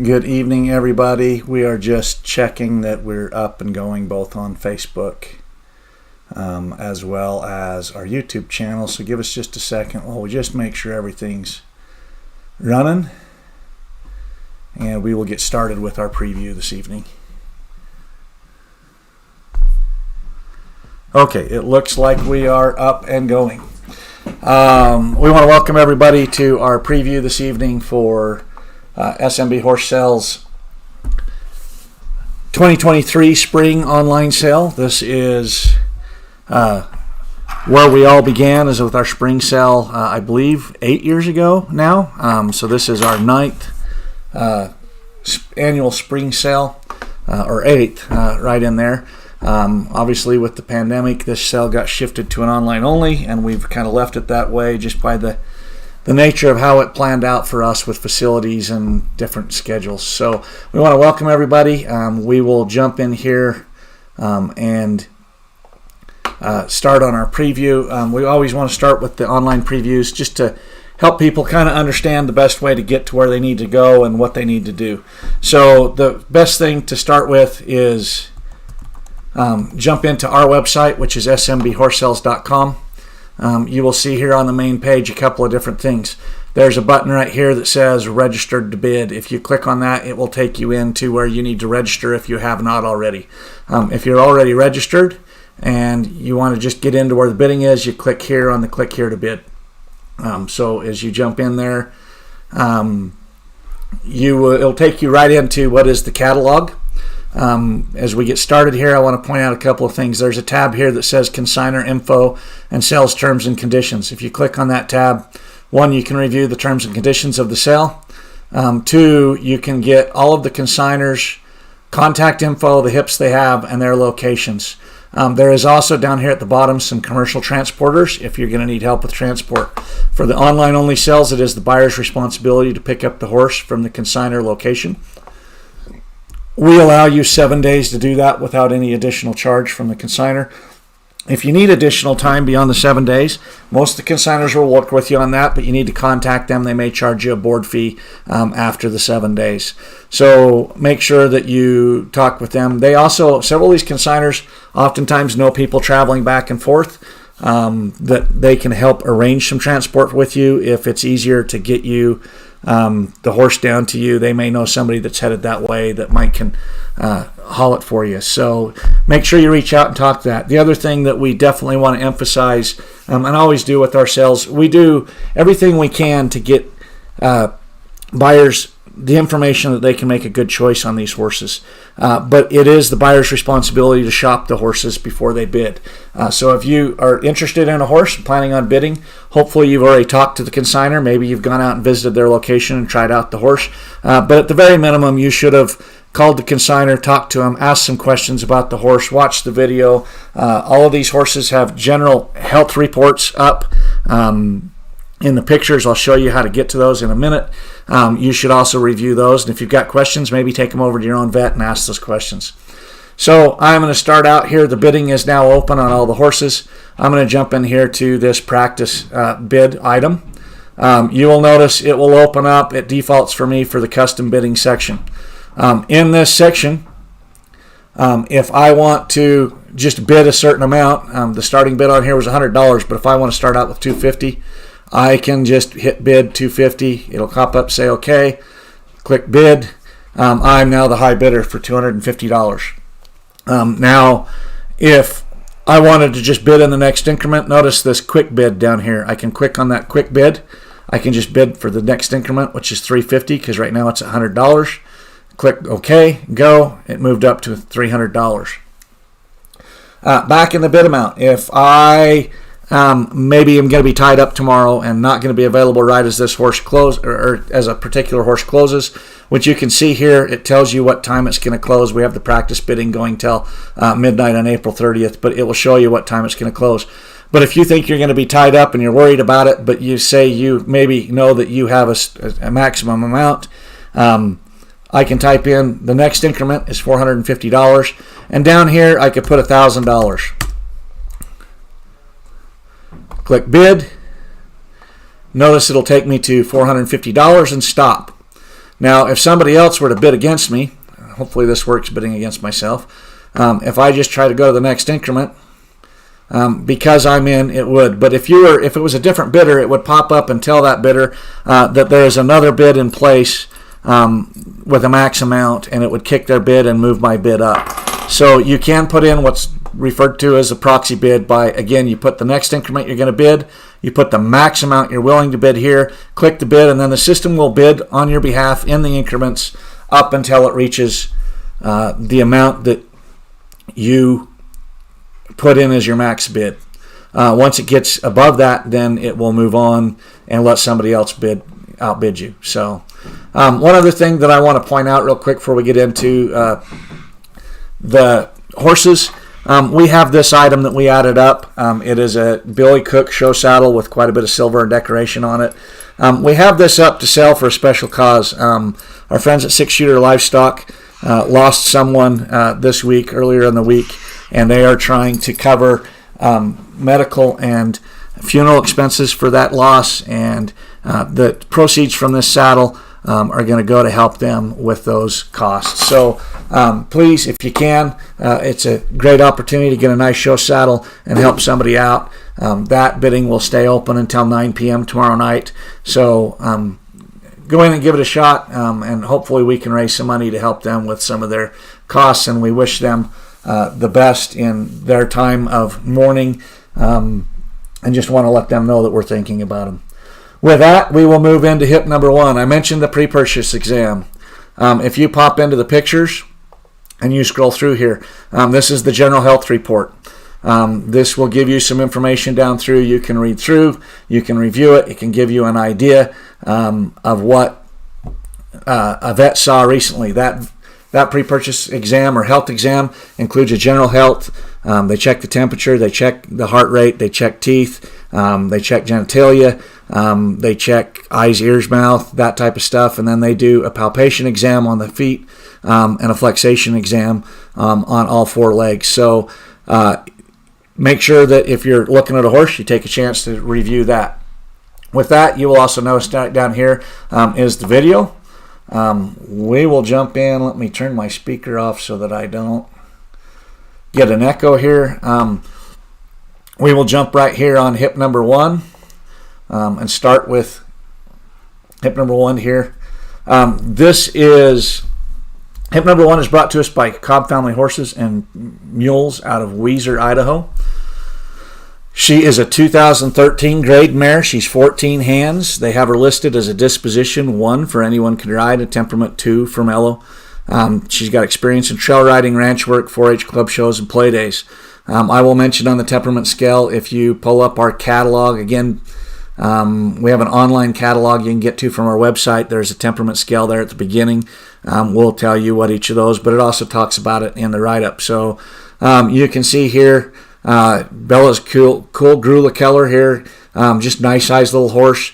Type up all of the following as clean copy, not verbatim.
Good evening, everybody. We are just checking that we're up and going both on Facebook as well as our YouTube channel. So give us just a second while we just make sure everything's running, and we will get started with our preview this evening. Okay, it looks like we are up and going. We want to welcome everybody to our preview this evening for SMB Horse Sales 2023 Spring Online Sale. This is where we all began, is with our spring sale, I believe 8 years ago now. So this is our 9th annual spring sale, or 8th, right in there. Obviously with the pandemic, this sale got shifted to an online only, and we've kind of left it that way just by the nature of how it planned out for us with facilities and different schedules. So we want to welcome everybody. We will jump in here and start on our preview. We always want to start with the online previews just to help people kind of understand the best way to get to where they need to go and what they need to do. So the best thing to start with is jump into our website, which is smbhorsesales.com. You will see here on the main page a couple of different things. There's a button right here that says registered to bid. If you click on that, it will take you into where you need to register if you have not already. If you're already registered and you want to just get into where the bidding is, you click here on the click here to bid. So as you jump in there, it'll take you right into what is the catalog. As we get started here, I want to point out a couple of things. There's a tab here that says consignor info and sales terms and conditions. If you click on that tab, 1, you can review the terms and conditions of the sale. 2, you can get all of the consignors' contact info, the hips they have, and their locations. There is also down here at the bottom some commercial transporters if you're going to need help with transport. For the online only sales, it is the buyer's responsibility to pick up the horse from the consignor location. We allow you 7 days to do that without any additional charge from the consignor. If you need additional time beyond the 7 days, most of the consignors will work with you on that, but you need to contact them. They may charge you a board fee after the 7 days. So make sure that you talk with them. They also, several of these consignors oftentimes know people traveling back and forth, that they can help arrange some transport with you if it's easier to get you the horse down to you. They may know somebody that's headed that way that might can haul it for you. So make sure you reach out and talk to that. The other thing that we definitely want to emphasize, and always do with our sales, we do everything we can to get buyers the information that they can make a good choice on these horses. But it is the buyer's responsibility to shop the horses before they bid. So if you are interested in a horse and planning on bidding, hopefully you've already talked to the consignor. Maybe you've gone out and visited their location and tried out the horse. But at the very minimum, you should have called the consignor, talked to him, asked some questions about the horse, watched the video. All of these horses have general health reports up. In the pictures, I'll show you how to get to those in a minute. You should also review those, and if you've got questions, maybe take them over to your own vet and ask those questions. So I'm going to start out here. The bidding is now open on all the horses. I'm going to jump in here to this practice bid item. You will notice it will open up. It defaults for me for the custom bidding section. In this section, if I want to just bid a certain amount, the starting bid on here was $100, but if I want to start out with $250, I can just hit bid $250. It'll pop up, say OK, click bid. I'm now the high bidder for $250. Now, if I wanted to just bid in the next increment, notice this quick bid down here. I can click on that quick bid. I can just bid for the next increment, which is $350, because right now it's $100. Click OK, go. It moved up to $300. Back in the bid amount, if I maybe I'm going to be tied up tomorrow and not going to be available right as this horse closes, or as a particular horse closes, which you can see here, it tells you what time it's going to close. We have the practice bidding going till midnight on April 30th, but it will show you what time it's going to close. But if you think you're going to be tied up and you're worried about it, but you say you maybe know that you have a maximum amount, I can type in the next increment is $450, and down here I could put $1,000. Click bid. Notice it'll take me to $450 and stop. Now, if somebody else were to bid against me, hopefully this works bidding against myself, if I just try to go to the next increment, because I'm in, it would. But if it was a different bidder, it would pop up and tell that bidder that there is another bid in place with a max amount, and it would kick their bid and move my bid up. So you can put in what's referred to as a proxy bid by, again, you put the next increment you're going to bid, you put the max amount you're willing to bid here, click the bid, and then the system will bid on your behalf in the increments up until it reaches the amount that you put in as your max bid. Once it gets above that, then it will move on and let somebody else outbid you. So one other thing that I want to point out real quick before we get into the horses, we have this item that we added up. It is a Billy Cook show saddle with quite a bit of silver and decoration on it. We have this up to sell for a special cause. Our friends at 6 Shooter Livestock lost someone this week, earlier in the week, and they are trying to cover medical and funeral expenses for that loss, and the proceeds from this saddle are going to go to help them with those costs. So please, if you can, it's a great opportunity to get a nice show saddle and help somebody out. That bidding will stay open until 9 p.m. tomorrow night. So go in and give it a shot, and hopefully we can raise some money to help them with some of their costs, and we wish them the best in their time of mourning, and just want to let them know that we're thinking about them. With that, we will move into hip number 1. I mentioned the pre-purchase exam. If you pop into the pictures and you scroll through here, this is the general health report. This will give you some information down through. You can read through, you can review it, it can give you an idea of what a vet saw recently. That pre-purchase exam or health exam includes a general health. They check the temperature, they check the heart rate, they check teeth, they check genitalia, they check eyes, ears, mouth, that type of stuff, and then they do a palpation exam on the feet and a flexation exam on all 4 legs. So make sure that if you're looking at a horse, you take a chance to review that. With that, you will also notice down here is the video. We will jump in. Let me turn my speaker off so that I don't get an echo here. We will jump right here on hip number 1 and start with hip number 1 here. Hip number 1 is brought to us by Cobb Family Horses and Mules out of Weiser, Idaho. She is a 2013 grade mare. She's 14 hands. They have her listed as a disposition 1 for anyone can ride, a temperament 2 for mellow. She's got experience in trail riding, ranch work, 4-H club shows, and play days. I will mention on the temperament scale, if you pull up our catalog, again, we have an online catalog you can get to from our website. There's a temperament scale there at the beginning. We'll tell you what each of those, but it also talks about it in the write-up. So you can see here, Bella's cool Grula Keller here, just nice sized little horse,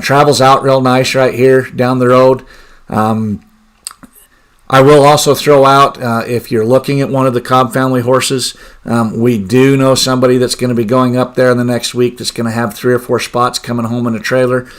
travels out real nice right here down the road. I will also throw out, if you're looking at one of the Cobb family horses, we do know somebody that's going to be going up there in the next week that's going to have 3 or 4 spots coming home in a trailer.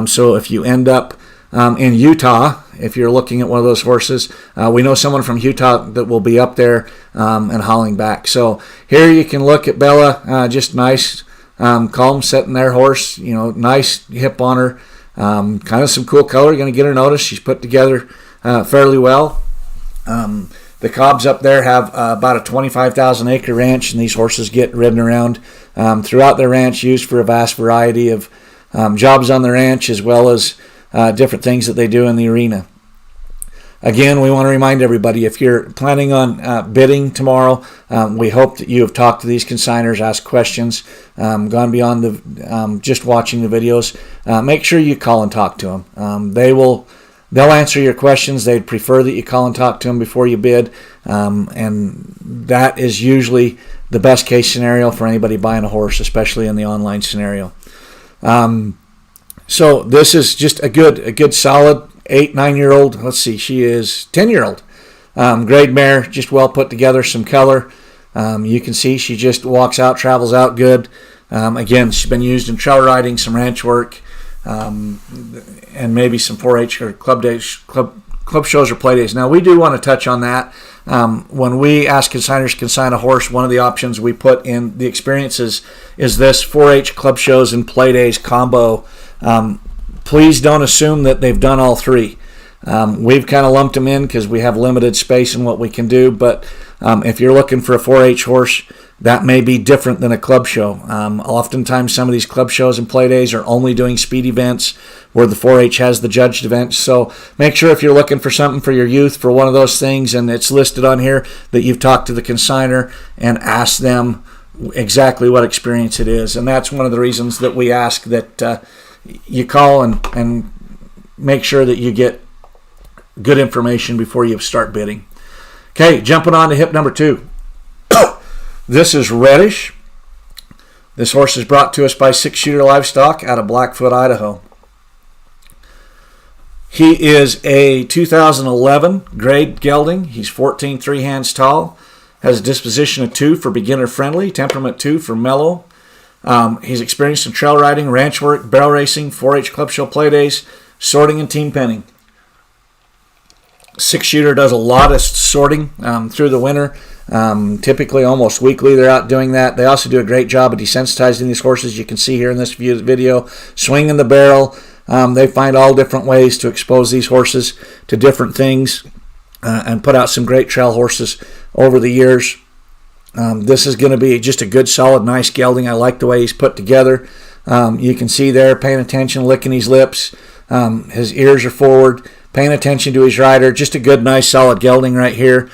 So if you end up in Utah, if you're looking at one of those horses, we know someone from Utah that will be up there and hauling back. So here you can look at Bella, just nice, calm, sitting there horse, nice hip on her, kind of some cool color. You're going to get her noticed. She's put together fairly well. The Cobbs up there have about a 25,000 acre ranch, and these horses get ridden around throughout their ranch, used for a vast variety of jobs on the ranch, as well as different things that they do in the arena. Again, we want to remind everybody, if you're planning on bidding tomorrow, we hope that you have talked to these consigners, asked questions, gone beyond the just watching the videos. Make sure you call and talk to them. They'll answer your questions. They'd prefer that you call and talk to them before you bid, and that is usually the best case scenario for anybody buying a horse, especially in the online scenario. So this is just a good solid 8-9-year-old. Let's see, she is 10-year-old grade mare, just well put together, some color. You can see she just walks out, travels out good. Again, she's been used in trail riding, some ranch work, and maybe some 4-H or club shows or play days. Now, we do want to touch on that. When we ask consigners to consign a horse, one of the options we put in the experiences is this 4-H club shows and play days combo. Please don't assume that they've done all three. We've kind of lumped them in because we have limited space in what we can do, but if you're looking for a 4-H horse, that may be different than a club show. Oftentimes, some of these club shows and play days are only doing speed events where the 4-H has the judged events. So make sure if you're looking for something for your youth for one of those things and it's listed on here that you've talked to the consignor and asked them exactly what experience it is. And that's one of the reasons that we ask that you call and make sure that you get good information before you start bidding. Okay, jumping on to hip number 2. This is Reddish. This horse is brought to us by 6 Shooter Livestock out of Blackfoot, Idaho. He is a 2011 grade gelding. He's 14 3 hands tall. Has a disposition of 2 for beginner friendly, temperament 2 for mellow. He's experienced in trail riding, ranch work, barrel racing, 4-H club show play days, sorting, and team penning. 6 Shooter does a lot of sorting through the winter. Typically almost weekly they're out doing that. They also do a great job of desensitizing these horses. You can see here in this video, swinging the barrel. They find all different ways to expose these horses to different things and put out some great trail horses over the years. This is going to be just a good, solid, nice gelding. I like the way he's put together. You can see there, paying attention, licking his lips. His ears are forward, paying attention to his rider. Just a good, nice, solid gelding right here.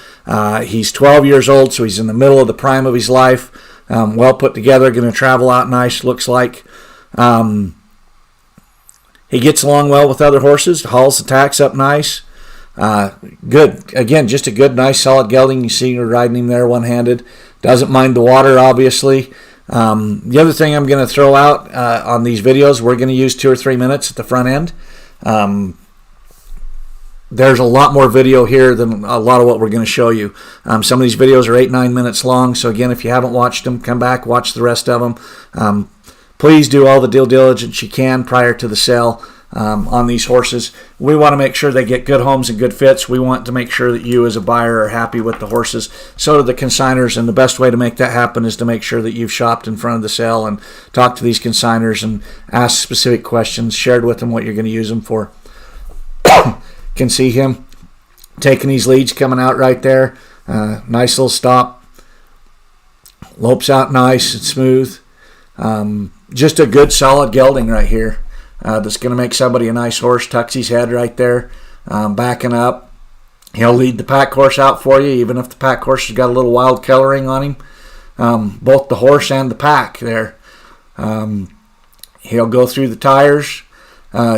He's 12 years old, so he's in the middle of the prime of his life. Well put together, going to travel out nice, looks like. He gets along well with other horses, hauls the tacks up nice. Good. Again, just a good, nice, solid gelding. You see her riding him there one-handed. Doesn't mind the water, obviously. The other thing I'm going to throw out on these videos, we're going to use 2 or 3 minutes at the front end. There's a lot more video here than a lot of what we're going to show you. Some of these videos are 8-9 minutes long. So again, if you haven't watched them, come back, watch the rest of them. Please do all the due diligence you can prior to the sale on these horses. We want to make sure they get good homes and good fits. We want to make sure that you as a buyer are happy with the horses. So do the consigners, and the best way to make that happen is to make sure that you've shopped in front of the sale and talked to these consigners and asked specific questions, shared with them what you're going to use them for. Can see him taking these leads coming out right there. Nice little stop. Lopes out nice and smooth. Just a good solid gelding right here. That's going to make somebody a nice horse. Tucks his head right there. Backing up. He'll lead the pack horse out for you, even if the pack horse has got a little wild coloring on him. Both the horse and the pack there. He'll go through the tires.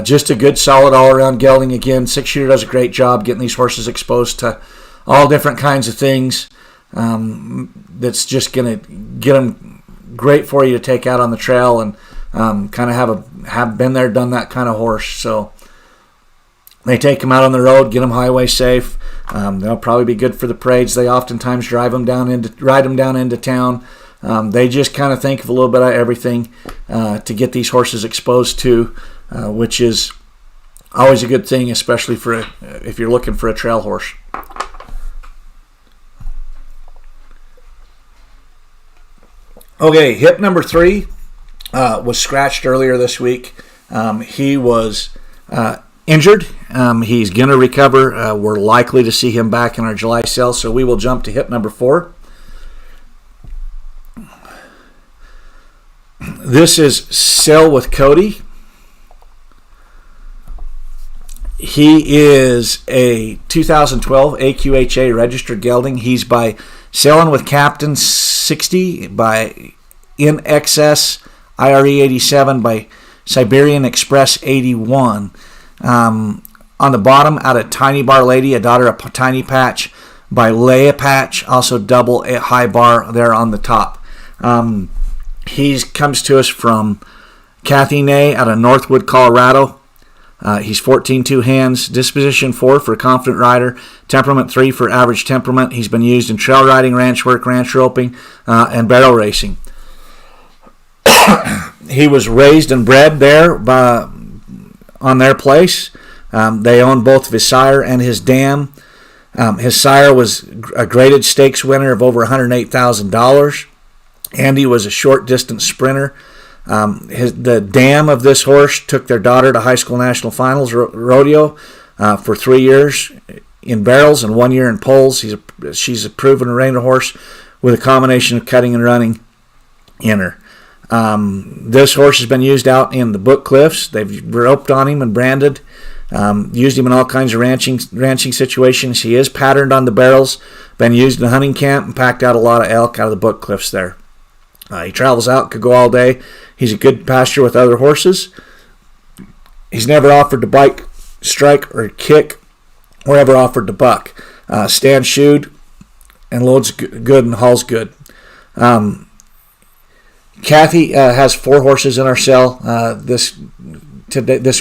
Just a good, solid, all-around gelding. Again, 6 Shooter does a great job getting these horses exposed to all different kinds of things. That's just going to get them great for you to take out on the trail and kind of have been there, done that kind of horse. So they take them out on the road, get them highway safe. They'll probably be good for the parades. They oftentimes ride them down into town. They just kind of think of a little bit of everything to get these horses exposed to. Which is always a good thing, especially if you're looking for a trail horse. Okay, hip number 3 was scratched earlier this week. He was injured. He's going to recover. We're likely to see him back in our July sale, so we will jump to hip number 4. This is Sail with Cody. He is a 2012 AQHA registered gelding. He's by Sailing with Captain 60, by In Excess IRE 87, by Siberian Express 81. On the bottom, out of Tiny Bar Lady, a daughter of Tiny Patch, by Leia Patch, also double a high bar there on the top. He comes to us from Kathy Nay out of Northwood, Colorado. He's 14 2 hands, disposition 4 for confident rider, temperament 3 for average temperament. He's been used in trail riding, ranch work, ranch roping, and barrel racing. He was raised and bred there on their place. They own both of his sire and his dam. His sire was a graded stakes winner of over $108,000. Andy was a short distance sprinter. The dam of this horse took their daughter to high school national finals rodeo for 3 years in barrels and 1 year in poles. She's a proven reining horse with a combination of cutting and running in her. This horse has been used out in the Book Cliffs. They've roped on him and branded. Used him in all kinds of ranching situations. He is patterned on the barrels. Been used in a hunting camp and packed out a lot of elk out of the Book Cliffs there. He travels out, could go all day. He's a good pasture with other horses. He's never offered to bite, strike, or kick, or ever offered to buck. Stands shoed and loads good and hauls good. Kathy has 4 horses in our sale this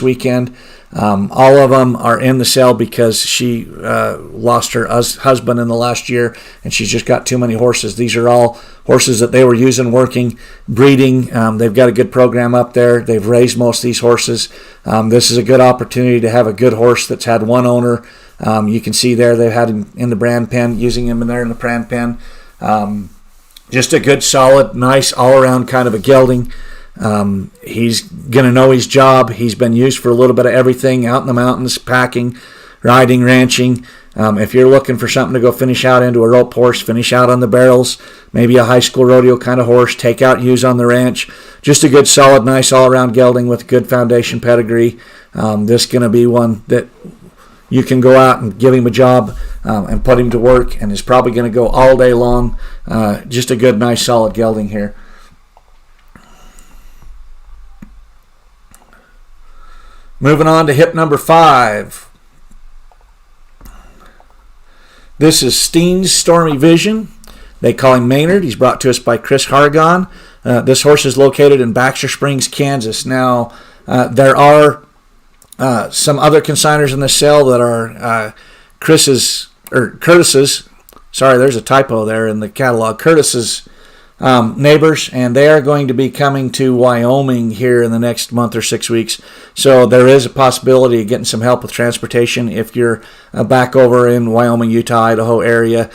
weekend. All of them are in the sale because she lost her husband in the last year, and she's just got too many horses. These are all horses that they were using, working, breeding. They've got a good program up there. They've raised most of these horses. This is a good opportunity to have a good horse that's had one owner. You can see there they've had him in the brand pen, using him in there in the brand pen. Just a good, solid, nice, all-around kind of a gelding. He's going to know his job. He's been used for a little bit of everything, out in the mountains, packing, riding, ranching. If you're looking for something to go finish out into a rope horse, finish out on the barrels, maybe a high school rodeo kind of horse, take out, use on the ranch. Just a good, solid, nice, all-around gelding with good foundation pedigree. This is going to be one that you can go out and give him a job and put him to work, and is probably going to go all day long. Just a good, nice, solid gelding here. Moving on to hip number 5. This is Steen's Stormy Vision. They call him Maynard. He's brought to us by Chris Hargon. This horse is located in Baxter Springs, Kansas. Now, there are some other consigners in the sale that are Curtis's. Sorry, there's a typo there in the catalog. Curtis's neighbors, and they are going to be coming to Wyoming here in the next month or 6 weeks. So there is a possibility of getting some help with transportation if you're back over in Wyoming, Utah, Idaho area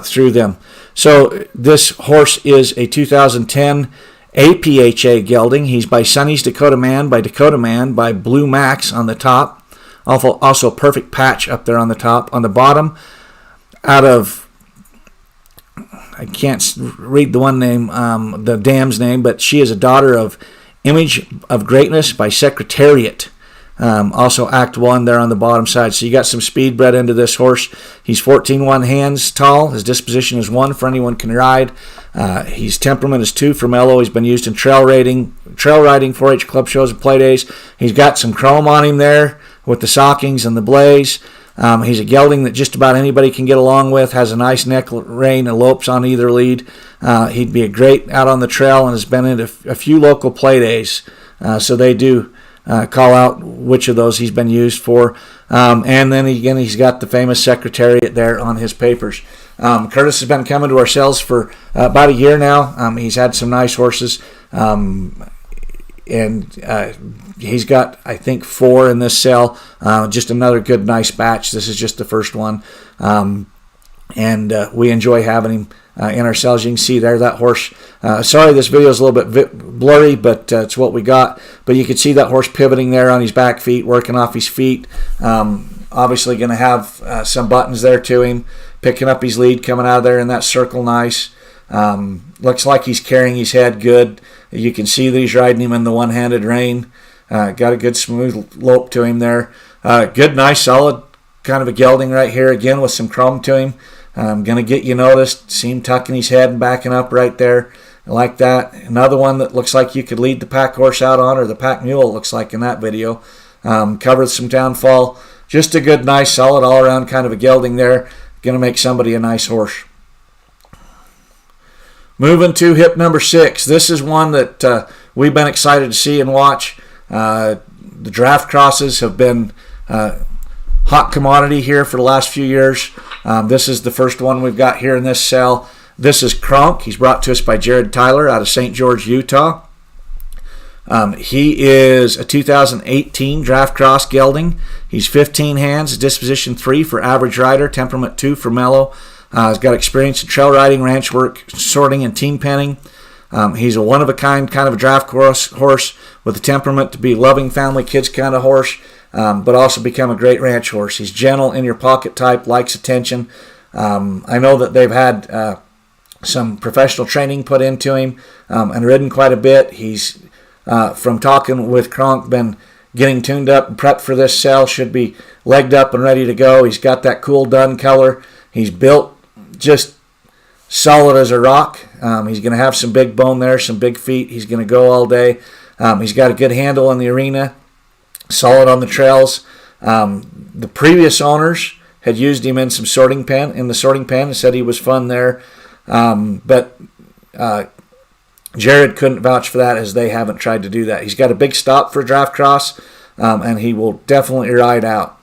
through them. So this horse is a 2010 APHA gelding. He's by Sonny's Dakota Man, by Blue Max on the top. Also perfect patch up there on the top. On the bottom, out of, I can't read the one name, the dam's name, but she is a daughter of Image of Greatness by Secretariat. Also Act 1 there on the bottom side. So you got some speed bred into this horse. He's 14-1 hands tall. His disposition is 1 for anyone can ride. His temperament is 2 for mellow. He's been used in trail riding, 4-H club shows and play days. He's got some chrome on him there with the sockings and the blaze. He's a gelding that just about anybody can get along with, has a nice neck rein and lopes on either lead. He'd be a great out on the trail and has been in a few local play days. So they do call out which of those he's been used for. And then again, he's got the famous Secretariat there on his papers. Curtis has been coming to our sales for about a year now. He's had some nice horses. And he's got, I think, 4 in this sale. Just another good, nice batch. This is just the first one. And we enjoy having him in our sales. You can see there that horse. Sorry, this video is a little bit blurry, but it's what we got. But you can see that horse pivoting there on his back feet, working off his feet. Obviously going to have some buttons there to him, picking up his lead, coming out of there in that circle nice. Looks like he's carrying his head good. You can see that he's riding him in the one-handed rein. Got a good smooth lope to him there. Good, nice, solid kind of a gelding right here again with some chrome to him. Going to get you noticed. See him tucking his head and backing up right there like that. Another one that looks like you could lead the pack horse out on, or the pack mule, it looks like in that video. Covered some downfall. Just a good, nice, solid all-around kind of a gelding there. Going to make somebody a nice horse. Moving to hip number 6. This is one that we've been excited to see and watch. The draft crosses have been hot commodity here for the last few years. This is the first one we've got here in this cell. This is Kronk. He's brought to us by Jared Tyler out of St. George, Utah. He is a 2018 draft cross gelding. He's 15 hands, disposition 3 for average rider, temperament 2 for mellow. He's got experience in trail riding, ranch work, sorting, and team penning. He's a one-of-a-kind kind of a draft horse with a temperament to be loving family kids kind of horse, but also become a great ranch horse. He's gentle, in your pocket type, likes attention. I know that they've had some professional training put into him and ridden quite a bit. He's, from talking with Kronk, been getting tuned up and prepped for this sale. Should be legged up and ready to go. He's got that cool dun color. He's built just solid as a rock. He's going to have some big bone there, some big feet. He's going to go all day. He's got a good handle in the arena, solid on the trails. The previous owners had used him in the sorting pen and said he was fun there. But Jared couldn't vouch for that, as they haven't tried to do that. He's got a big stop for a draft cross, and he will definitely ride out.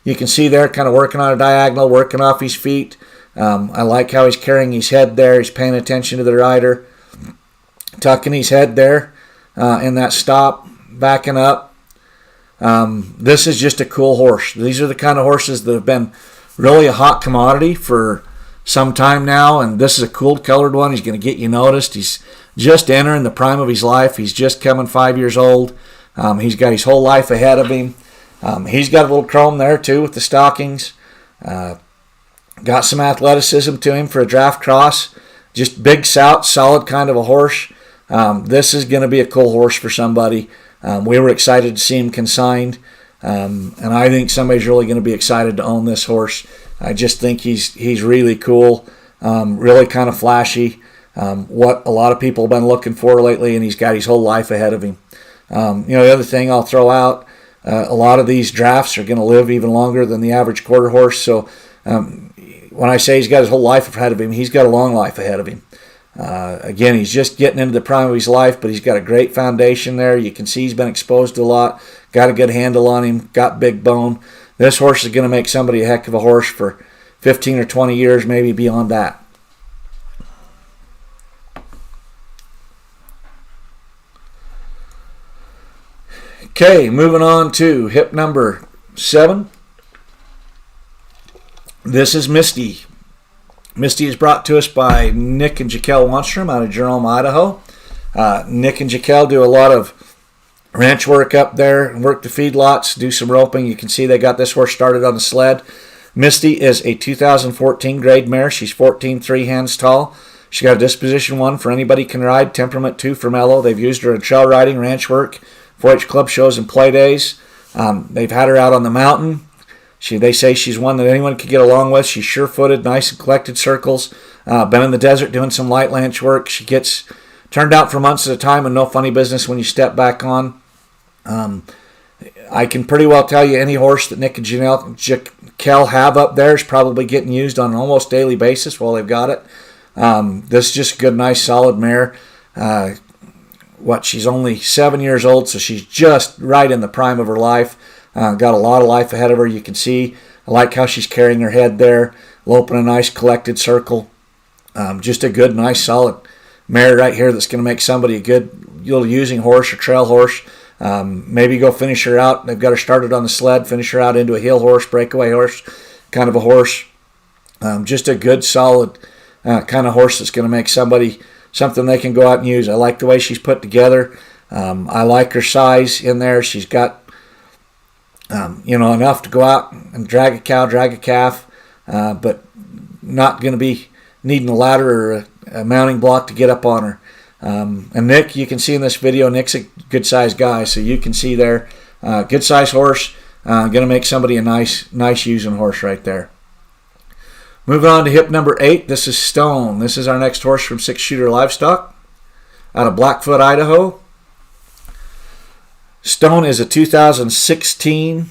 You can see there kind of working on a diagonal, working off his feet. I like how he's carrying his head there. He's paying attention to the rider, tucking his head there in that stop, backing up. This is just a cool horse. These are the kind of horses that have been really a hot commodity for some time now, and this is a cool colored one. He's going to get you noticed. He's just entering the prime of his life. He's just coming 5 years old. He's got his whole life ahead of him. He's got a little chrome there too with the stockings. Got some athleticism to him for a draft cross. Just big, solid kind of a horse. This is going to be a cool horse for somebody. We were excited to see him consigned, and I think somebody's really going to be excited to own this horse. I just think he's really cool, really kind of flashy, what a lot of people have been looking for lately, and he's got his whole life ahead of him. The other thing I'll throw out, a lot of these drafts are going to live even longer than the average quarter horse, so when I say he's got his whole life ahead of him, he's got a long life ahead of him. Again, he's just getting into the prime of his life, but he's got a great foundation there. You can see he's been exposed to a lot, got a good handle on him, got big bone. This horse is going to make somebody a heck of a horse for 15 or 20 years, maybe beyond that. Okay, moving on to hip number 7. This is Misty. Misty is brought to us by Nick and Jaquel Wanstrom out of Jerome, Idaho. Nick and Jaquel do a lot of ranch work up there and work the feedlots, do some roping. You can see they got this horse started on the sled. Misty is a 2014 grade mare. She's 14.3 hands tall. She got a disposition 1 for anybody can ride, temperament 2 for mellow. They've used her in trail riding, ranch work, 4-H club shows, and play days. They've had her out on the mountain. They say she's one that anyone could get along with. She's sure-footed, nice and collected circles. Been in the desert doing some light ranch work. She gets turned out for months at a time and no funny business when you step back on. I can pretty well tell you any horse that Nick and Jaquel have up there is probably getting used on an almost daily basis while they've got it. This is just a good, nice, solid mare. She's only 7 years old, so she's just right in the prime of her life. Got a lot of life ahead of her. You can see, I like how she's carrying her head there, loping a nice collected circle. Just a good, nice, solid mare right here that's going to make somebody a good little using horse or trail horse. Maybe go finish her out. They've got her started on the sled, finish her out into a hill horse, breakaway horse, kind of a horse. Just a good, solid kind of horse that's going to make somebody something they can go out and use. I like the way she's put together. I like her size in there. She's got enough to go out and drag a cow, drag a calf, but not going to be needing a ladder or a mounting block to get up on her. And Nick, you can see in this video, Nick's a good-sized guy, so you can see there, good-sized horse, going to make somebody a nice using horse right there. Moving on to hip number 8, this is Stone. This is our next horse from 6 Shooter Livestock out of Blackfoot, Idaho. Stone is a 2016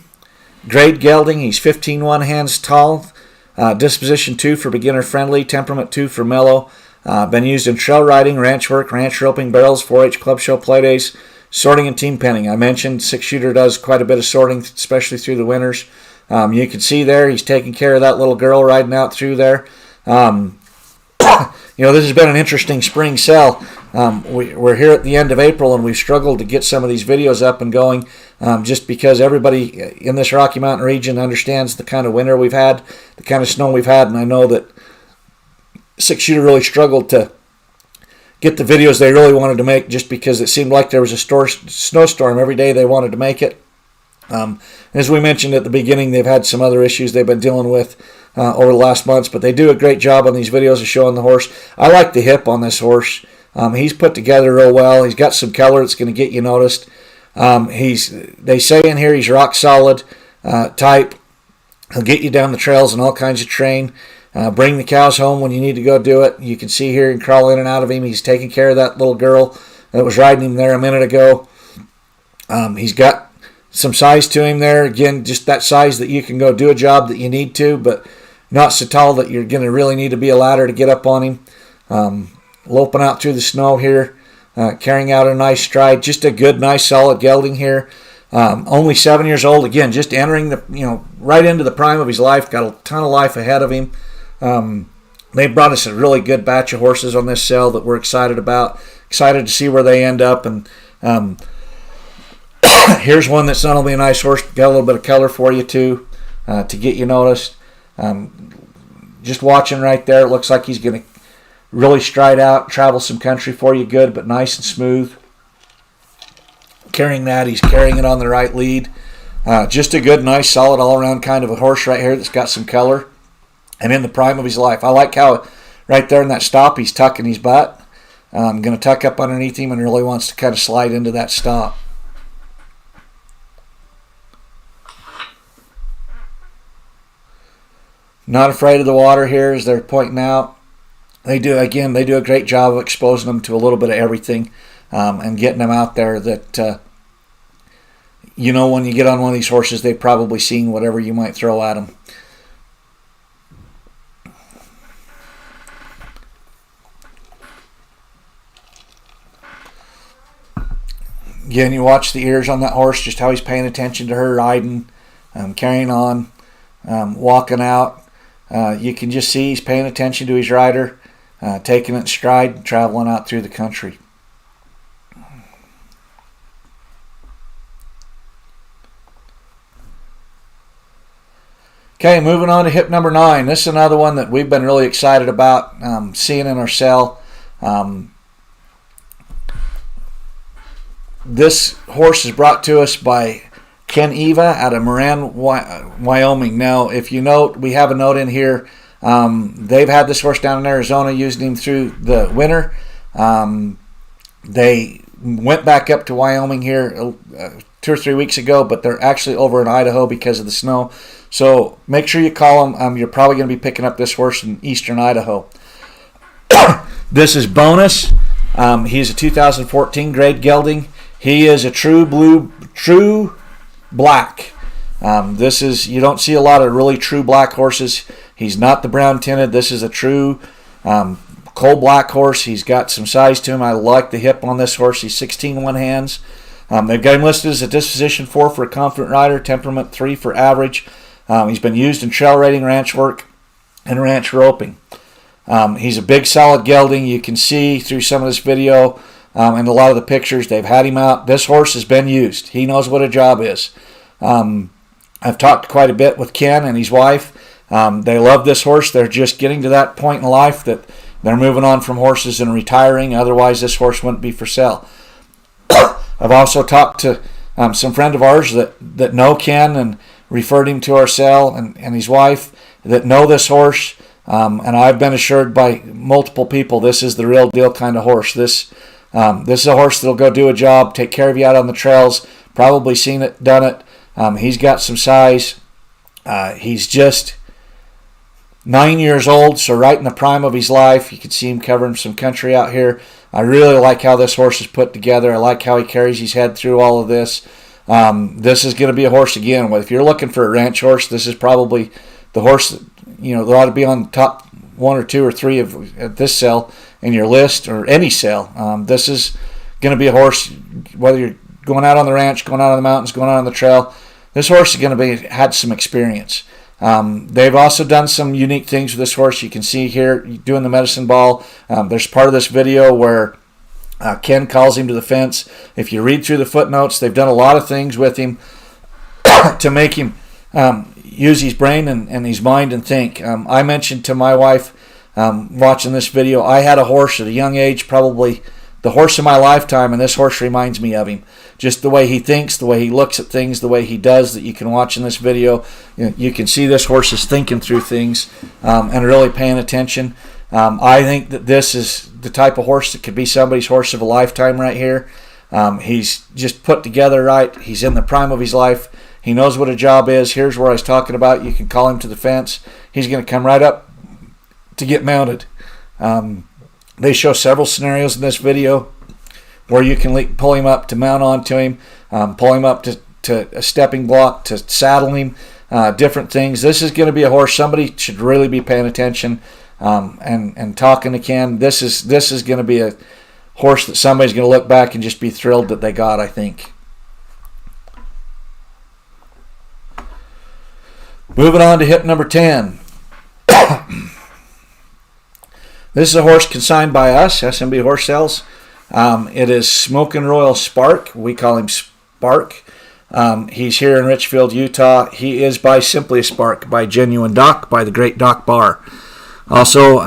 grade gelding. He's 15.1 hands tall, disposition 2 for beginner friendly, temperament 2 for mellow. Been used in trail riding, ranch work, ranch roping, barrels, 4-H club show play days, sorting and team penning. I mentioned 6 Shooter does quite a bit of sorting, especially through the winters. You can see there he's taking care of that little girl riding out through there. This has been an interesting spring sale. We're here at the end of April, and we've struggled to get some of these videos up and going just because everybody in this Rocky Mountain region understands the kind of winter we've had, the kind of snow we've had, and I know that 6-Shooter really struggled to get the videos they really wanted to make just because it seemed like there was a snowstorm every day they wanted to make it. As we mentioned at the beginning, they've had some other issues they've been dealing with over the last months, but they do a great job on these videos of showing the horse. I like the hip on this horse. He's put together real well. He's got some color that's going to get you noticed. They say in here he's rock solid type. He'll get you down the trails in all kinds of terrain. Bring the cows home when you need to go do it. You can see here and crawl in and out of him. He's taking care of that little girl that was riding him there a minute ago. He's got some size to him there. Again, just that size that you can go do a job that you need to, but not so tall that you're going to really need to be a ladder to get up on him. Loping out through the snow here, carrying out a nice stride. Just a good, nice, solid gelding here. Only 7 years old. Again, just entering right into the prime of his life. Got a ton of life ahead of him. They brought us a really good batch of horses on this sale that we're excited about. Excited to see where they end up. And here's one that's not only a nice horse, but got a little bit of color for you too, to get you noticed. Just watching right there, it looks like he's going to really stride out, travel some country for you good, but nice and smooth. Carrying that, he's carrying it on the right lead. Just a good, nice, solid, all-around kind of a horse right here that's got some color and in the prime of his life. I like how right there in that stop he's tucking his butt. I'm going to tuck up underneath him and really wants to kind of slide into that stop. Not afraid of the water here, as they're pointing out. They do a great job of exposing them to a little bit of everything and getting them out there that, when you get on one of these horses, they've probably seen whatever you might throw at them. Again, you watch the ears on that horse, just how he's paying attention to her riding, carrying on, walking out. You can just see he's paying attention to his rider, taking it in stride, traveling out through the country. Okay, moving on to hip number 9. This is another one that we've been really excited about seeing in our sale. This horse is brought to us by Ken Eva out of Moran, Wyoming. Now, if you note, we have a note in here. They've had this horse down in Arizona, using him through the winter. They went back up to Wyoming here 2 or 3 weeks ago, but they're actually over in Idaho because of the snow. So make sure you call them. You're probably going to be picking up this horse in eastern Idaho. This is Bonus. He's a 2014 grade gelding. He is a true black. You don't see a lot of really true black horses. He's not the brown tinted. This is a true coal black horse. He's got some size to him. I like the hip on this horse. He's 16 one hands. They've got him listed as a disposition 4 for a confident rider, temperament 3 for average. He's been used in trail raiding, ranch work, and ranch roping. He's a big, solid gelding. You can see through some of this video and a lot of the pictures, they've had him out. This horse has been used. He knows what a job is. I've talked quite a bit with Ken and his wife. They love this horse. They're just getting to that point in life that they're moving on from horses and retiring. Otherwise, this horse wouldn't be for sale. I've also talked to some friend of ours that know Ken and referred him to our sale, and his wife that know this horse. And I've been assured by multiple people this is the real deal kind of horse. This is a horse that'll go do a job, take care of you out on the trails. Probably seen it, done it. He's got some size. He's just 9 years old, so right in the prime of his life. You can see him covering some country out here. I really like how this horse is put together. I like how he carries his head through all of this. This is going to be a horse again. If you're looking for a ranch horse, this is probably the horse that that ought to be on the top 1 or 2 or 3 at this sale in your list or any sale. This is going to be a horse, whether you're going out on the ranch, going out on the mountains, going out on the trail. This horse is going to had some experience. They've also done some unique things with this horse. You can see here doing the medicine ball. There's part of this video where Ken calls him to the fence. If you read through the footnotes, they've done a lot of things with him to make him use his brain and his mind and think. I mentioned to my wife watching this video, I had a horse at a young age, probably the horse of my lifetime, and this horse reminds me of him. Just the way he thinks, the way he looks at things, the way he does that you can watch in this video. You can see this horse is thinking through things and really paying attention. I think that this is the type of horse that could be somebody's horse of a lifetime right here. He's just put together right. He's in the prime of his life. He knows what a job is. Here's where I was talking about. You can call him to the fence. He's going to come right up to get mounted. They show several scenarios in this video where you can pull him up to mount onto him, pull him up to a stepping block, to saddle him, different things. This is going to be a horse somebody should really be paying attention and talking to Ken. This is going to be a horse that somebody's going to look back and just be thrilled that they got, I think. Moving on to hip number 10. This is a horse consigned by us, SMB Horse Sales. It is Smokin' Royal Spark. We call him Spark. He's here in Richfield, Utah. He is by Simply a Spark, by Genuine Doc, by the great Doc Barr. Also,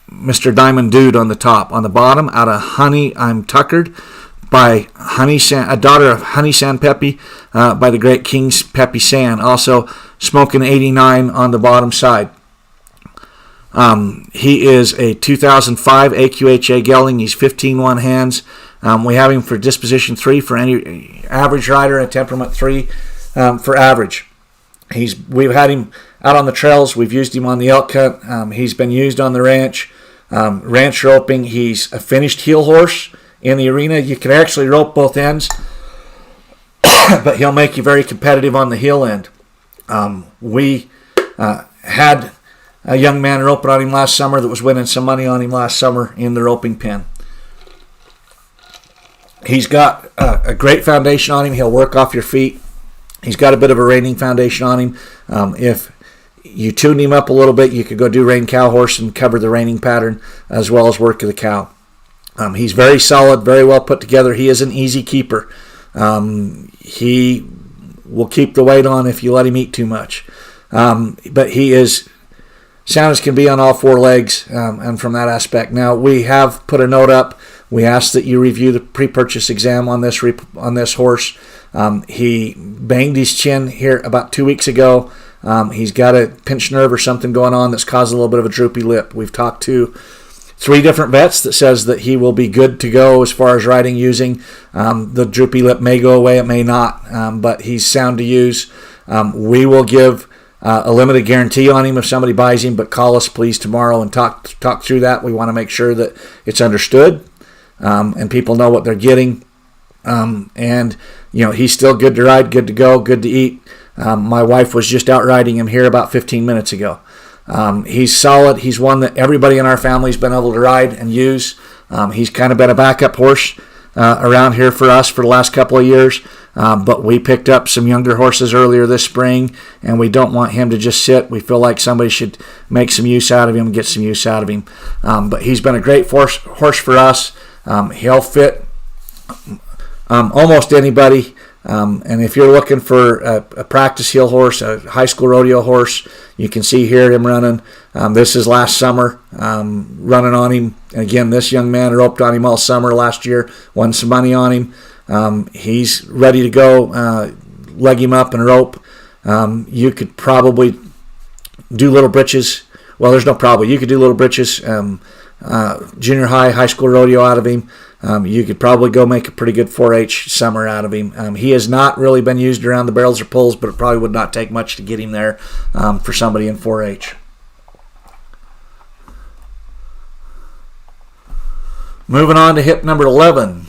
Mr. Diamond Dude on the top. On the bottom, out of Honey I'm Tuckered, by a daughter of Honey San Pepe, by the great King's Pepe San. Also, Smokin' 89 on the bottom side. He is a 2005 AQHA gelding. He's 15-1 hands. We have him for disposition 3 for any average rider, and temperament 3 for average. We've had him out on the trails. We've used him on the elk hunt. He's been used on the ranch. Ranch roping. He's a finished heel horse in the arena. You can actually rope both ends, but he'll make you very competitive on the heel end. We had a young man roping on him last summer that was winning some money on him last summer in the roping pen. He's got a great foundation on him. He'll work off your feet. He's got a bit of a reining foundation on him. If you tune him up a little bit, you could go do rein cow horse and cover the reining pattern as well as work of the cow. He's very solid, very well put together. He is an easy keeper. He will keep the weight on if you let him eat too much. But he is sound as can be on all 4 legs, and from that aspect. Now, we have put a note up. We ask that you review the pre-purchase exam on this horse. He banged his chin here about 2 weeks ago. He's got a pinched nerve or something going on that's causing a little bit of a droopy lip. We've talked to 3 different vets that says that he will be good to go as far as riding using. The droopy lip may go away, it may not, but he's sound to use. We will give a limited guarantee on him if somebody buys him, but call us please tomorrow and talk through that. We want to make sure that it's understood and people know what they're getting. And he's still good to ride, good to go, good to eat. My wife was just out riding him here about 15 minutes ago. He's solid. He's one that everybody in our family's been able to ride and use. He's kind of been a backup horse around here for us for the last couple of years. But we picked up some younger horses earlier this spring, and we don't want him to just sit. We feel like somebody should make some use out of him, get some use out of him. But he's been a great horse for us. He'll fit almost anybody. And if you're looking for a practice heel horse, a high school rodeo horse, you can see here him running. This is last summer, running on him. And again, this young man roped on him all summer last year, won some money on him. He's ready to go. Leg him up and rope. You could probably do little britches. Well, there's no probably. You could do little britches, junior high school rodeo out of him. You could probably go make a pretty good 4-H summer out of him. He has not really been used around the barrels or pulls, but it probably would not take much to get him there for somebody in 4-H. Moving on to hip number 11.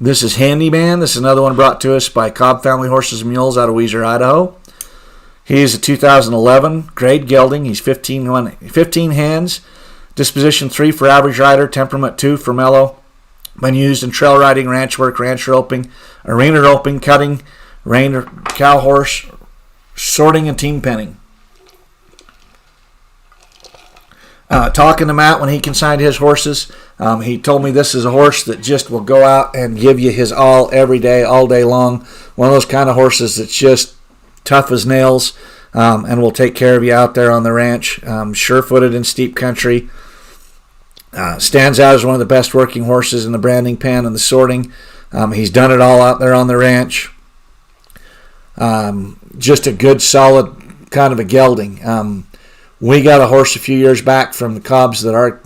This is Handyman. This is another one brought to us by Cobb Family Horses and Mules out of Weiser, Idaho. He is a 2011 grade gelding. He's 15 hands, disposition 3 for average rider, temperament 2 for mellow. Been used in trail riding, ranch work, ranch roping, arena roping, cutting, rein or cow horse, sorting, and team penning. Talking to Matt when he consigned his horses, he told me this is a horse that just will go out and give you his all every day, all day long. One of those kind of horses that's just tough as nails, and will take care of you out there on the ranch. Sure-footed in steep country. Stands out as one of the best working horses in the branding pen and the sorting. He's done it all out there on the ranch. Just a good, solid kind of a gelding. We got a horse a few years back from the Cobbs that our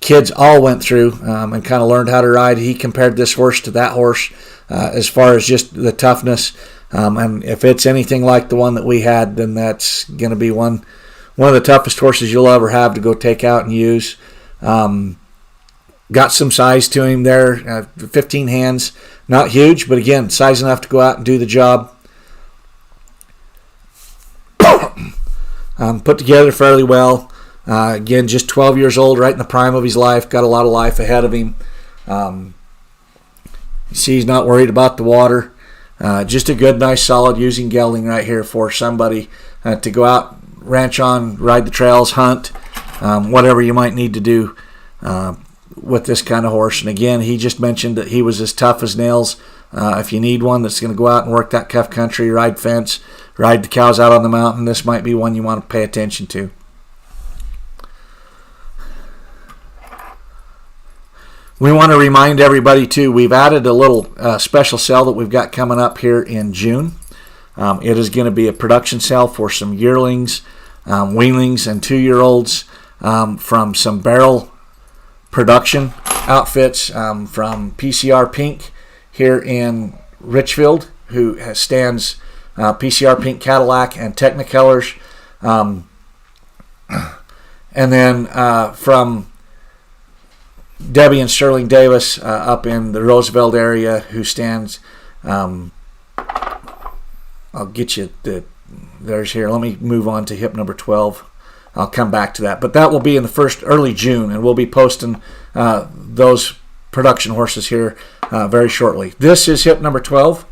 kids all went through and kind of learned how to ride. He compared this horse to that horse as far as just the toughness. And if it's anything like the one that we had, then that's going to be one of the toughest horses you'll ever have to go take out and use. Got some size to him there, 15 hands. Not huge, but again, size enough to go out and do the job. Put together fairly well. Again, just 12 years old, right in the prime of his life. Got a lot of life ahead of him. You see he's not worried about the water. Just a good, nice, solid using gelding right here for somebody to go out, ranch on, ride the trails, hunt, whatever you might need to do with this kind of horse. And again, he just mentioned that he was as tough as nails. If you need one that's going to go out and work that cuff country, ride fence, ride the cows out on the mountain, this might be one you want to pay attention to. We want to remind everybody too, we've added a little special sale that we've got coming up here in June. It is going to be a production sale for some yearlings, weanlings, and 2-year-olds from some barrel production outfits from PCR Pink here in Richfield, who stands PCR Pink Cadillac and Technicolors. And then from Debbie and Sterling Davis up in the Roosevelt area, who stands, I'll get you there's here. Let me move on to hip number 12. I'll come back to that. But that will be in the early June, and we'll be posting those production horses here very shortly. This is hip number 12.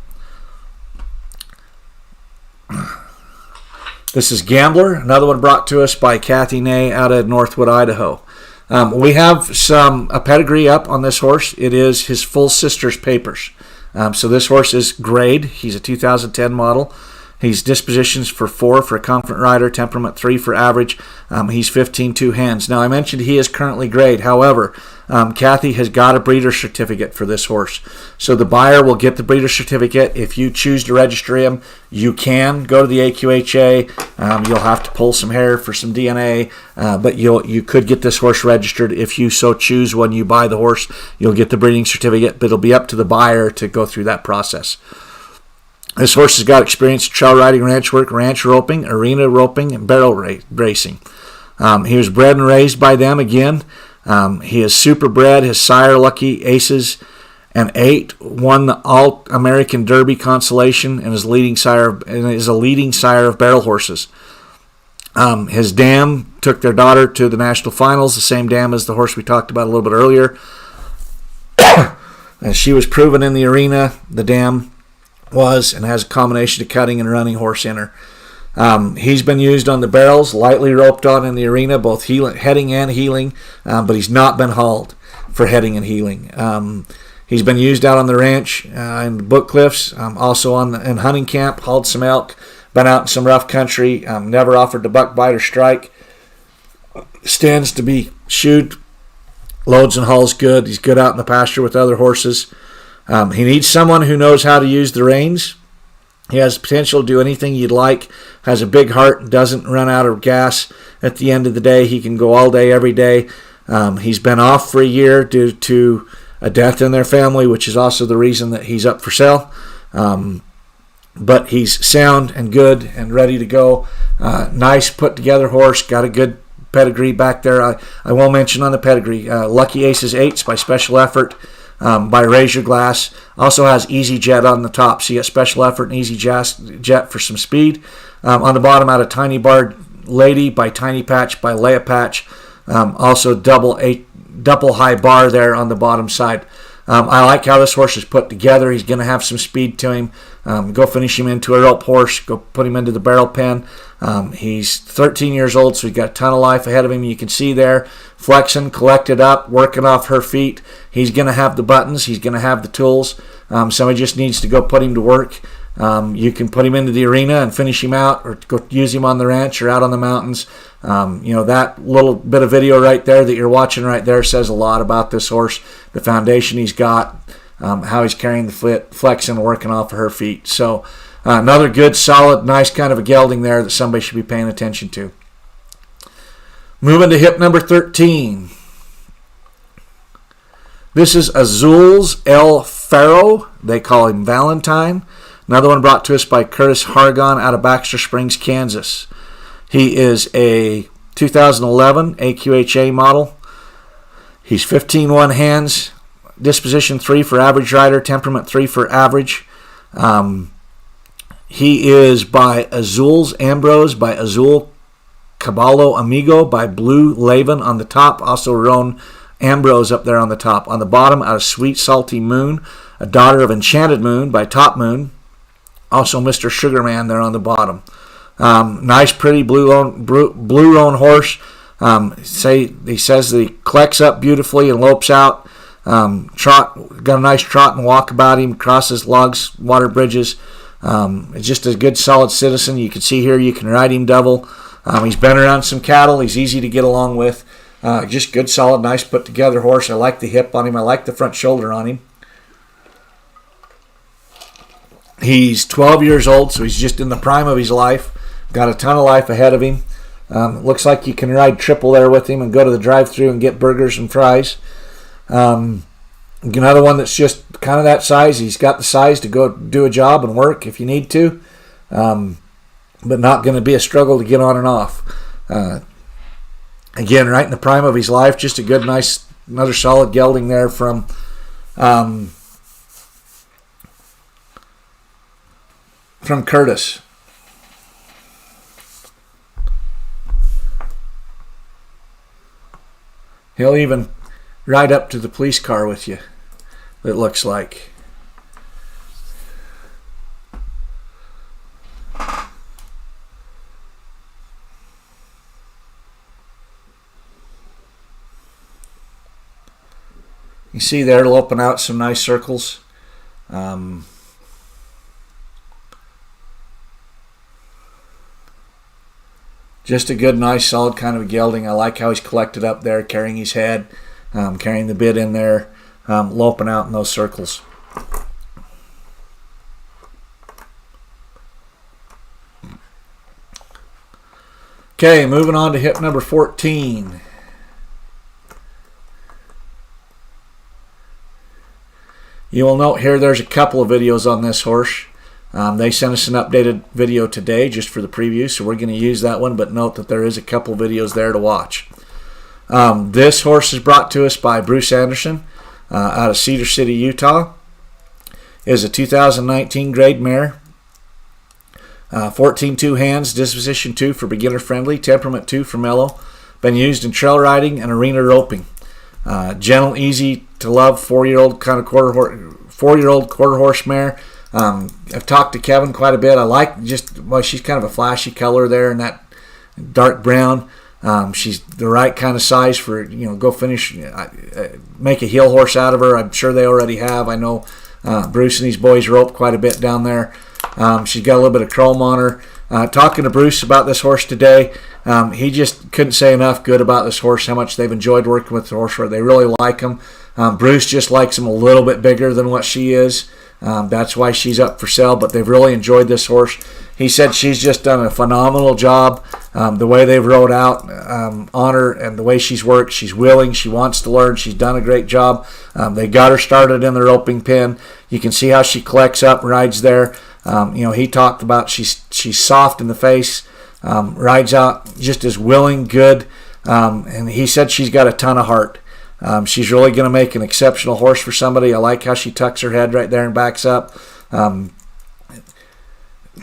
This is Gambler, another one brought to us by Kathy Ney out of Northwood, Idaho. We have a pedigree up on this horse. It is his full sister's papers. So this horse is grade. He's a 2010 model. He's dispositions for 4 for a confident rider, temperament 3 for average. He's 15 hands. Now, I mentioned he is currently grade. However, Kathy has got a breeder certificate for this horse. So the buyer will get the breeder certificate. If you choose to register him, you can go to the AQHA. You'll have to pull some hair for some DNA, but you could get this horse registered if you so choose. When you buy the horse, you'll get the breeding certificate, but it'll be up to the buyer to go through that process. This horse has got experience in trail riding, ranch work, ranch roping, arena roping, and barrel racing. He was bred and raised by them again. He is super bred. His sire, Lucky Aces and 8, won the All-American Derby Consolation and is a leading sire of barrel horses. His dam took their daughter to the national finals, the same dam as the horse we talked about a little bit earlier. And she was proven in the arena. The dam was and has a combination of cutting and running horse in her. He's been used on the barrels, lightly roped on in the arena, both heading and heeling, but he's not been hauled for heading and heeling. He's been used out on the ranch in the Book Cliffs, also in hunting camp, hauled some elk, been out in some rough country, never offered to buck, bite, or strike. Stands to be shoed, loads and hauls good. He's good out in the pasture with other horses. He needs someone who knows how to use the reins. He has potential to do anything you'd like, has a big heart, doesn't run out of gas at the end of the day. He can go all day, every day. He's been off for a year due to a death in their family, which is also the reason that he's up for sale. But he's sound and good and ready to go. Nice put-together horse, got a good pedigree back there. I will mention on the pedigree, Lucky Aces 8s by Special Effort. By Razor Glass. Also has Easy Jet on the top. So you got Special Effort and Easy Jet for some speed. On the bottom, out of Tiny Barred Lady by Tiny Patch by Leia Patch. Also double high bar there on the bottom side. I like how this horse is put together. He's going to have some speed to him. Go finish him into a rope horse. Go put him into the barrel pen. He's 13 years old, so he's got a ton of life ahead of him. You can see there, flexing, collected up, working off her feet. He's going to have the buttons. He's going to have the tools. Somebody just needs to go put him to work. You can put him into the arena and finish him out, or go use him on the ranch or out on the mountains. That little bit of video right there that you're watching right there says a lot about this horse, the foundation he's got, how he's carrying the foot, flexing, working off of her feet. So another good, solid, nice kind of a gelding there that somebody should be paying attention to. Moving to hip number 13. This is Azul's El Faro. They call him Valentine. Another one brought to us by Curtis Hargon out of Baxter Springs, Kansas. He is a 2011 AQHA model. He's 15-1 hands, disposition 3 for average rider, temperament 3 for average. He is by Azul's Ambrose, by Azul Caballo Amigo, by Blue Laven on the top, also Roan Ambrose up there on the top. On the bottom, out of Sweet Salty Moon, a daughter of Enchanted Moon by Top Moon. Also, Mr. Sugarman there on the bottom. Nice, pretty blue roan horse. He says that he collects up beautifully and lopes out. Got a nice trot and walk about him. Crosses logs, water bridges. Just a good, solid citizen. You can see here you can ride him double. He's been around some cattle. He's easy to get along with. Just good, solid, nice, put together horse. I like the hip on him. I like the front shoulder on him. He's 12 years old, so he's just in the prime of his life. Got a ton of life ahead of him. Looks like you can ride triple there with him and go to the drive-thru and get burgers and fries. Another one that's just kind of that size. He's got the size to go do a job and work if you need to, but not going to be a struggle to get on and off. Again, right in the prime of his life, just a good, nice, another solid gelding there from Curtis. He'll even ride up to the police car with you, it looks like. You see there, it'll open out some nice circles. Just a good, nice, solid kind of a gelding. I like how he's collected up there, carrying his head, carrying the bit in there, loping out in those circles. Okay, moving on to hip number 14. You will note here there's a couple of videos on this horse. They sent us an updated video today just for the preview, so we're going to use that one, but note that there is a couple of videos there to watch. This horse is brought to us by Bruce Anderson out of Cedar City, Utah. It is a 2019 grade mare. 14-2 hands, disposition 2 for beginner friendly, temperament 2 for mellow. Been used in trail riding and arena roping. Gentle, easy to love, 4-year-old kind of quarter horse mare. I've talked to Kevin quite a bit. I like she's kind of a flashy color there in that dark brown. She's the right kind of size for, go finish, make a heel horse out of her. I'm sure they already have. I know Bruce and these boys rope quite a bit down there. She's got a little bit of chrome on her. Talking to Bruce about this horse today, he just couldn't say enough good about this horse, how much they've enjoyed working with the horse. They really like him. Bruce just likes him a little bit bigger than what she is. That's why she's up for sale, but they've really enjoyed this horse. He said she's just done a phenomenal job. The way they've rode out on her and the way she's worked, she's willing, she wants to learn, she's done a great job. They got her started in the roping pen. You can see how she collects up, rides there. He talked about she's soft in the face, rides out just as willing, good, and he said she's got a ton of heart. She's really going to make an exceptional horse for somebody. I like how she tucks her head right there and backs up,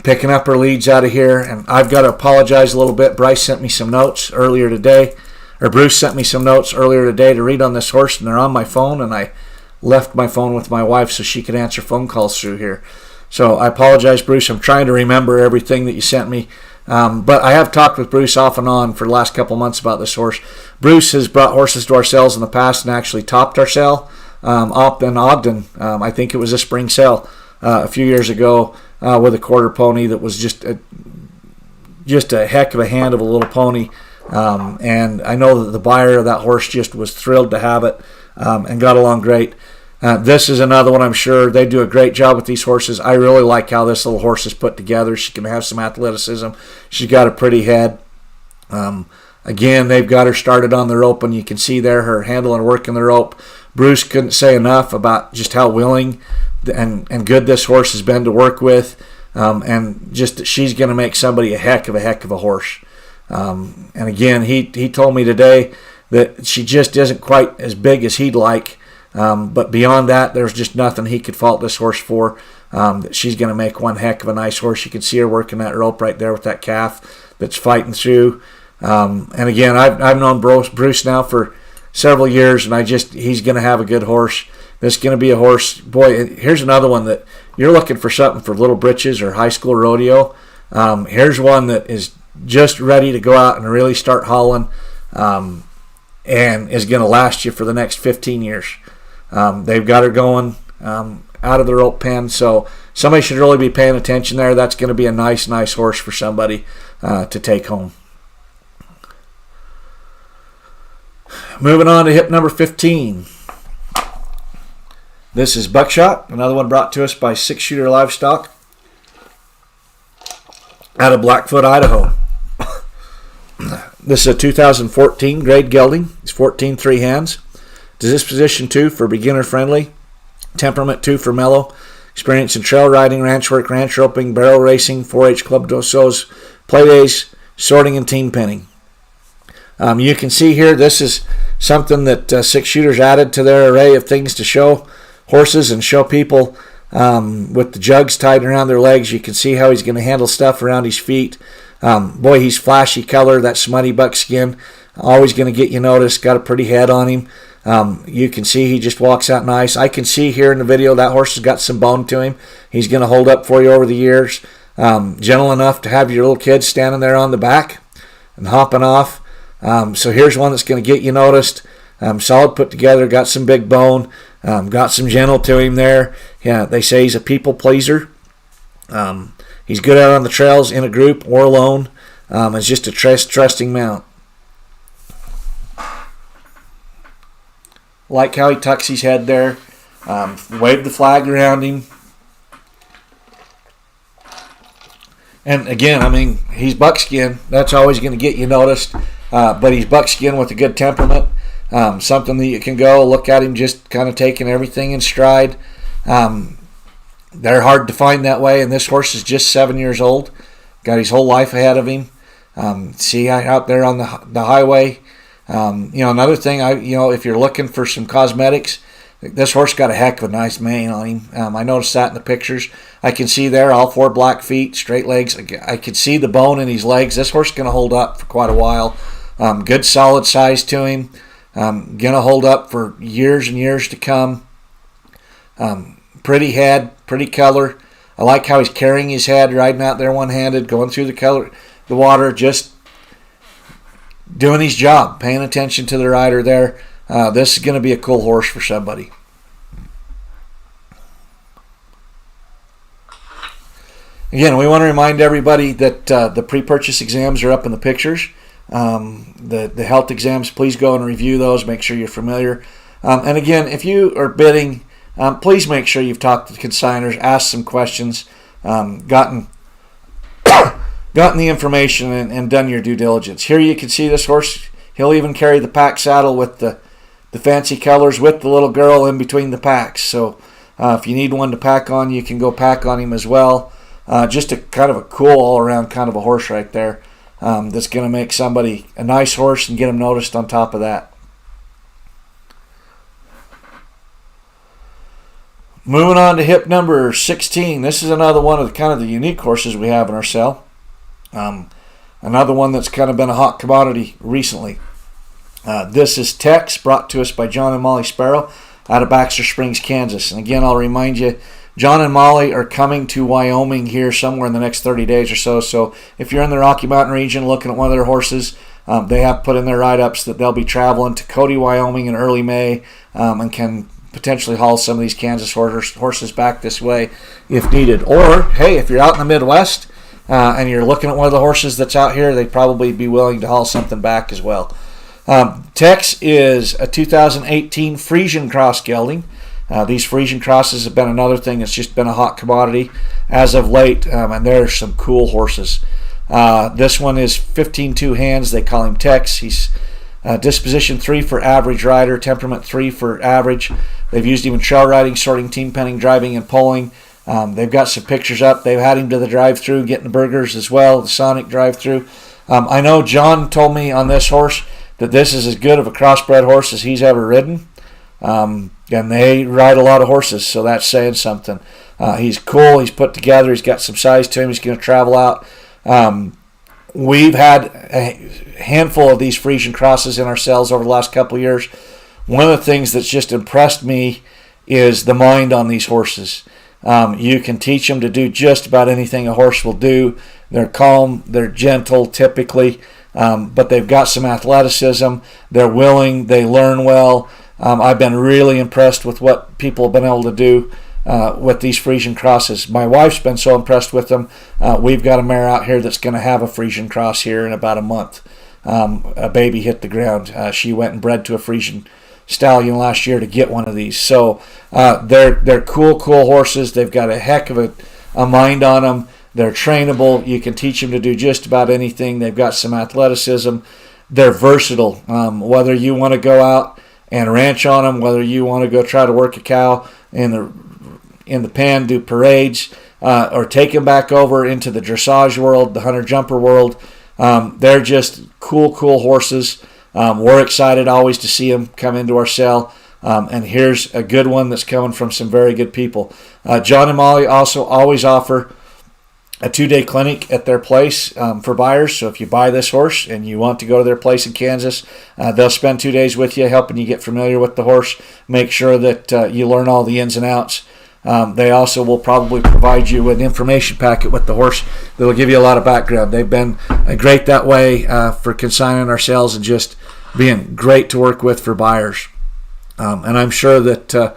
picking up her leads out of here. And I've got to apologize a little bit. Bruce sent me some notes earlier today to read on this horse, and they're on my phone, and I left my phone with my wife so she could answer phone calls through here. So I apologize, Bruce. I'm trying to remember everything that you sent me. But I have talked with Bruce off and on for the last couple months about this horse. Bruce has brought horses to our sales in the past and actually topped our sale up in Ogden. I think it was a spring sale a few years ago with a quarter pony that was just a heck of a hand of a little pony. And I know that the buyer of that horse just was thrilled to have it and got along great. This is another one. I'm sure they do a great job with these horses. I really like how this little horse is put together. She can have some athleticism. She's got a pretty head. Again, they've got her started on the rope, and you can see there her handling and working the rope. Bruce couldn't say enough about just how willing and good this horse has been to work with, and just that she's going to make somebody a heck of a horse. And again, he told me today that she just isn't quite as big as he'd like. But beyond that, there's just nothing he could fault this horse for. That she's going to make one heck of a nice horse. You can see her working that rope right there with that calf that's fighting through. And again, I've known Bruce now for several years, and he's going to have a good horse. This is going to be a horse. Boy, here's another one that you're looking for something for Little Britches or high school rodeo. Here's one that is just ready to go out and really start hauling, and is going to last you for the next 15 years. They've got her going out of the rope pen, so somebody should really be paying attention there. That's going to be a nice horse for somebody to take home. Moving on to hip number 15. This is Buckshot, another one brought to us by Six Shooter Livestock out of Blackfoot, Idaho. This is a 2014 grade gelding. It's 14 3 hands. Disposition 2 for beginner friendly. Temperament 2 for mellow. Experience in trail riding, ranch work, ranch roping, barrel racing, 4-H club dosos, play days, sorting, and team penning. You can see here this is something that Six Shooters added to their array of things to show horses and show people with the jugs tied around their legs. You can see how he's going to handle stuff around his feet. Boy, he's flashy color, that smutty buckskin. Always going to get you noticed. Got a pretty head on him. You can see he just walks out nice. I can see here in the video that horse has got some bone to him. He's going to hold up for you over the years. Gentle enough to have your little kids standing there on the back and hopping off. So here's one that's going to get you noticed. Solid put together, got some big bone, got some gentle to him there. Yeah, they say he's a people pleaser. He's good out on the trails in a group or alone. It's just a trusting mount. Like how he tucks his head there. Wave the flag around him. And again, I mean, he's buckskin. That's always going to get you noticed. But he's buckskin with a good temperament. Something that you can go look at him just kind of taking everything in stride. They're hard to find that way, and this horse is just 7 years old. Got his whole life ahead of him. See out there on the highway. Another thing, if you're looking for some cosmetics, this horse got a heck of a nice mane on him. I noticed that in the pictures. I can see there all 4 black feet, straight legs. I can see the bone in his legs. This horse is going to hold up for quite a while. Good solid size to him. Going to hold up for years and years to come. Pretty head, pretty color. I like how he's carrying his head, riding out there one-handed, going through the water, just doing his job, paying attention to the rider there. This is going to be a cool horse for somebody. Again, we want to remind everybody that the pre-purchase exams are up in the pictures. The health exams, please go and review those. Make sure you're familiar. And again, if you are bidding, please make sure you've talked to the consigners, asked some questions, gotten the information, and done your due diligence. Here you can see this horse. He'll even carry the pack saddle with the fancy colors with the little girl in between the packs. So if you need one to pack on, you can go pack on him as well. Just a kind of a cool all-around kind of a horse right there. That's going to make somebody a nice horse and get him noticed on top of that. Moving on to hip number 16. This is another one of the unique horses we have in our sale. Another one that's kind of been a hot commodity recently. This is Tex, brought to us by John and Molly Sparrow out of Baxter Springs, Kansas. And again, I'll remind you, John and Molly are coming to Wyoming here somewhere in the next 30 days or so. So if you're in the Rocky Mountain region looking at one of their horses, they have put in their write-ups that they'll be traveling to Cody, Wyoming in early May, and can potentially haul some of these Kansas horses back this way if needed. Or, hey, if you're out in the Midwest and you're looking at one of the horses that's out here, they'd probably be willing to haul something back as well. Tex is a 2018 Friesian Cross gelding. These Friesian crosses have been another thing that's just been a hot commodity as of late, and there's some cool horses. This one is 15-2 hands. They call him Tex. He's disposition 3 for average rider, temperament 3 for average. They've used him in trail riding, sorting, team penning, driving, and pulling. They've got some pictures up. They've had him to the drive-through, getting the burgers as well, the Sonic drive-through. I know John told me on this horse that this is as good of a crossbred horse as he's ever ridden. And they ride a lot of horses, so that's saying something. He's cool. He's put together. He's got some size to him. He's going to travel out. We've had a handful of these Friesian crosses in our cells over the last couple of years. One of the things that's just impressed me is the mind on these horses. You can teach them to do just about anything a horse will do. They're calm. They're gentle typically, but they've got some athleticism. They're willing. They learn well. I've been really impressed with what people have been able to do with these Friesian crosses. My wife's been so impressed with them. We've got a mare out here that's going to have a Friesian cross here in about a month. A baby hit the ground. She went and bred to a Friesian stallion last year to get one of these. So they're cool horses. They've got a heck of a mind on them. They're trainable. You can teach them to do just about anything. They've got some athleticism. They're versatile. Whether you want to go out and ranch on them, whether you want to go try to work a cow in the pen, do parades, or take them back over into the dressage world, the hunter-jumper world. They're just cool horses. We're excited always to see them come into our cell. And here's a good one that's coming from some very good people. John and Molly also always offer a 2-day clinic at their place for buyers. So if you buy this horse and you want to go to their place in Kansas, they'll spend 2 days with you, helping you get familiar with the horse, make sure that you learn all the ins and outs. They also will probably provide you with an information packet with the horse that will give you a lot of background. They've been great that way for consigning our sales and just being great to work with for buyers. And I'm sure that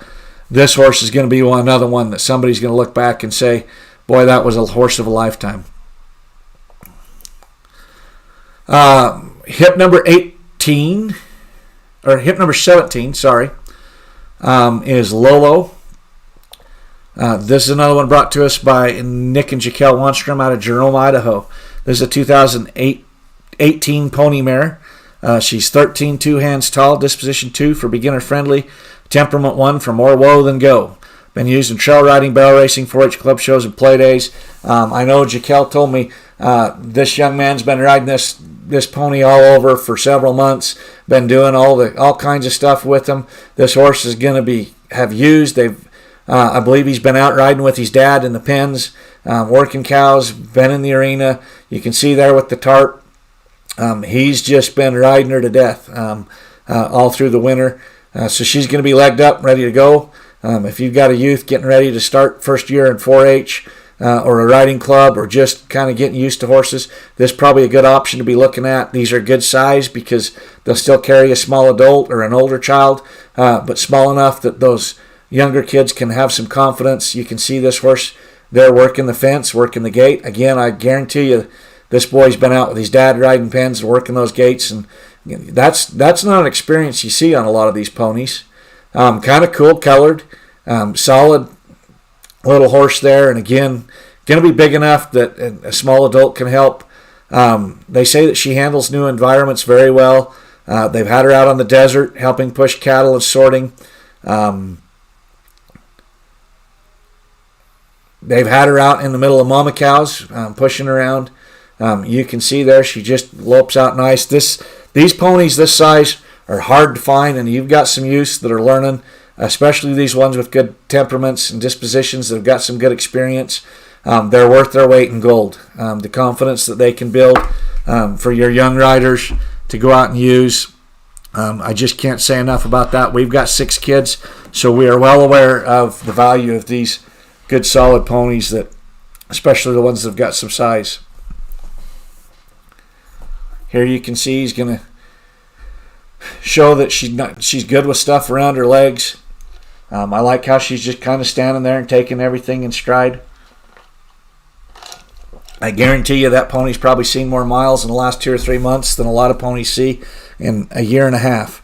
this horse is going to be another one that somebody's going to look back and say, boy, that was a horse of a lifetime. Hip number 17, is Lolo. This is another one brought to us by Nick and Jaquel Wanstrom out of Jerome, Idaho. This is a 2018 pony mare. She's 13 hands tall, disposition 2 for beginner friendly, temperament 1 for more woe than go. Been used in trail riding, barrel racing, 4-H club shows, and play days. I know Jaquel told me this young man's been riding this pony all over for several months. Been doing all kinds of stuff with him. This horse is going to have used. I believe he's been out riding with his dad in the pens, working cows. Been in the arena. You can see there with the tarp. He's just been riding her to death all through the winter. So she's going to be legged up, ready to go. If you've got a youth getting ready to start first year in 4-H or a riding club or just kind of getting used to horses, this is probably a good option to be looking at. These are good size because they'll still carry a small adult or an older child, but small enough that those younger kids can have some confidence. You can see this horse there working the fence, working the gate. Again, I guarantee you this boy's been out with his dad riding pens and working those gates, and that's not an experience you see on a lot of these ponies. Kind of cool colored, solid little horse there, and again, going to be big enough that a small adult can help. They say that she handles new environments very well. They've had her out on the desert helping push cattle and sorting. They've had her out in the middle of mama cows, pushing around. You can see there she just lopes out nice. These ponies this size are hard to find, and you've got some youths that are learning, especially these ones with good temperaments and dispositions that have got some good experience. They're worth their weight in gold. The confidence that they can build for your young riders to go out and use. I just can't say enough about that. We've got 6 kids, so we are well aware of the value of these good solid ponies, that, especially the ones that have got some size. Here you can see he's going to show that she's good with stuff around her legs. I like how she's just kind of standing there and taking everything in stride. I guarantee you that pony's probably seen more miles in the last 2 or 3 months than a lot of ponies see in a year and a half.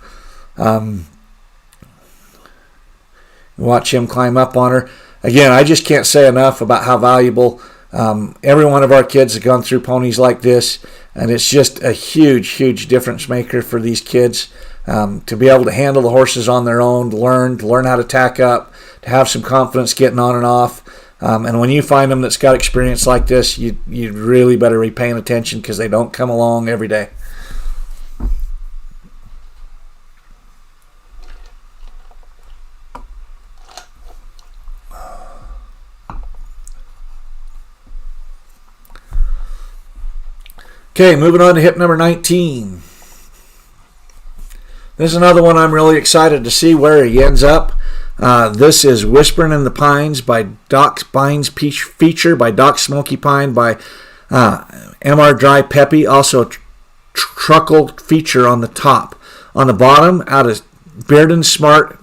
Watch him climb up on her. Again, I just can't say enough about how valuable every one of our kids have gone through ponies like this, and it's just a huge, huge difference maker for these kids to be able to handle the horses on their own, to learn how to tack up, to have some confidence getting on and off. And when you find them that's got experience like this, you really better be paying attention, because they don't come along every day. Okay, moving on to hip number 19. This is another one I'm really excited to see where he ends up. This is Whispering in the Pines by Doc's Pines feature by Doc Smoky Pine by MR Dry Peppy. Also truckle feature on the top. On the bottom, out of Bearden Smart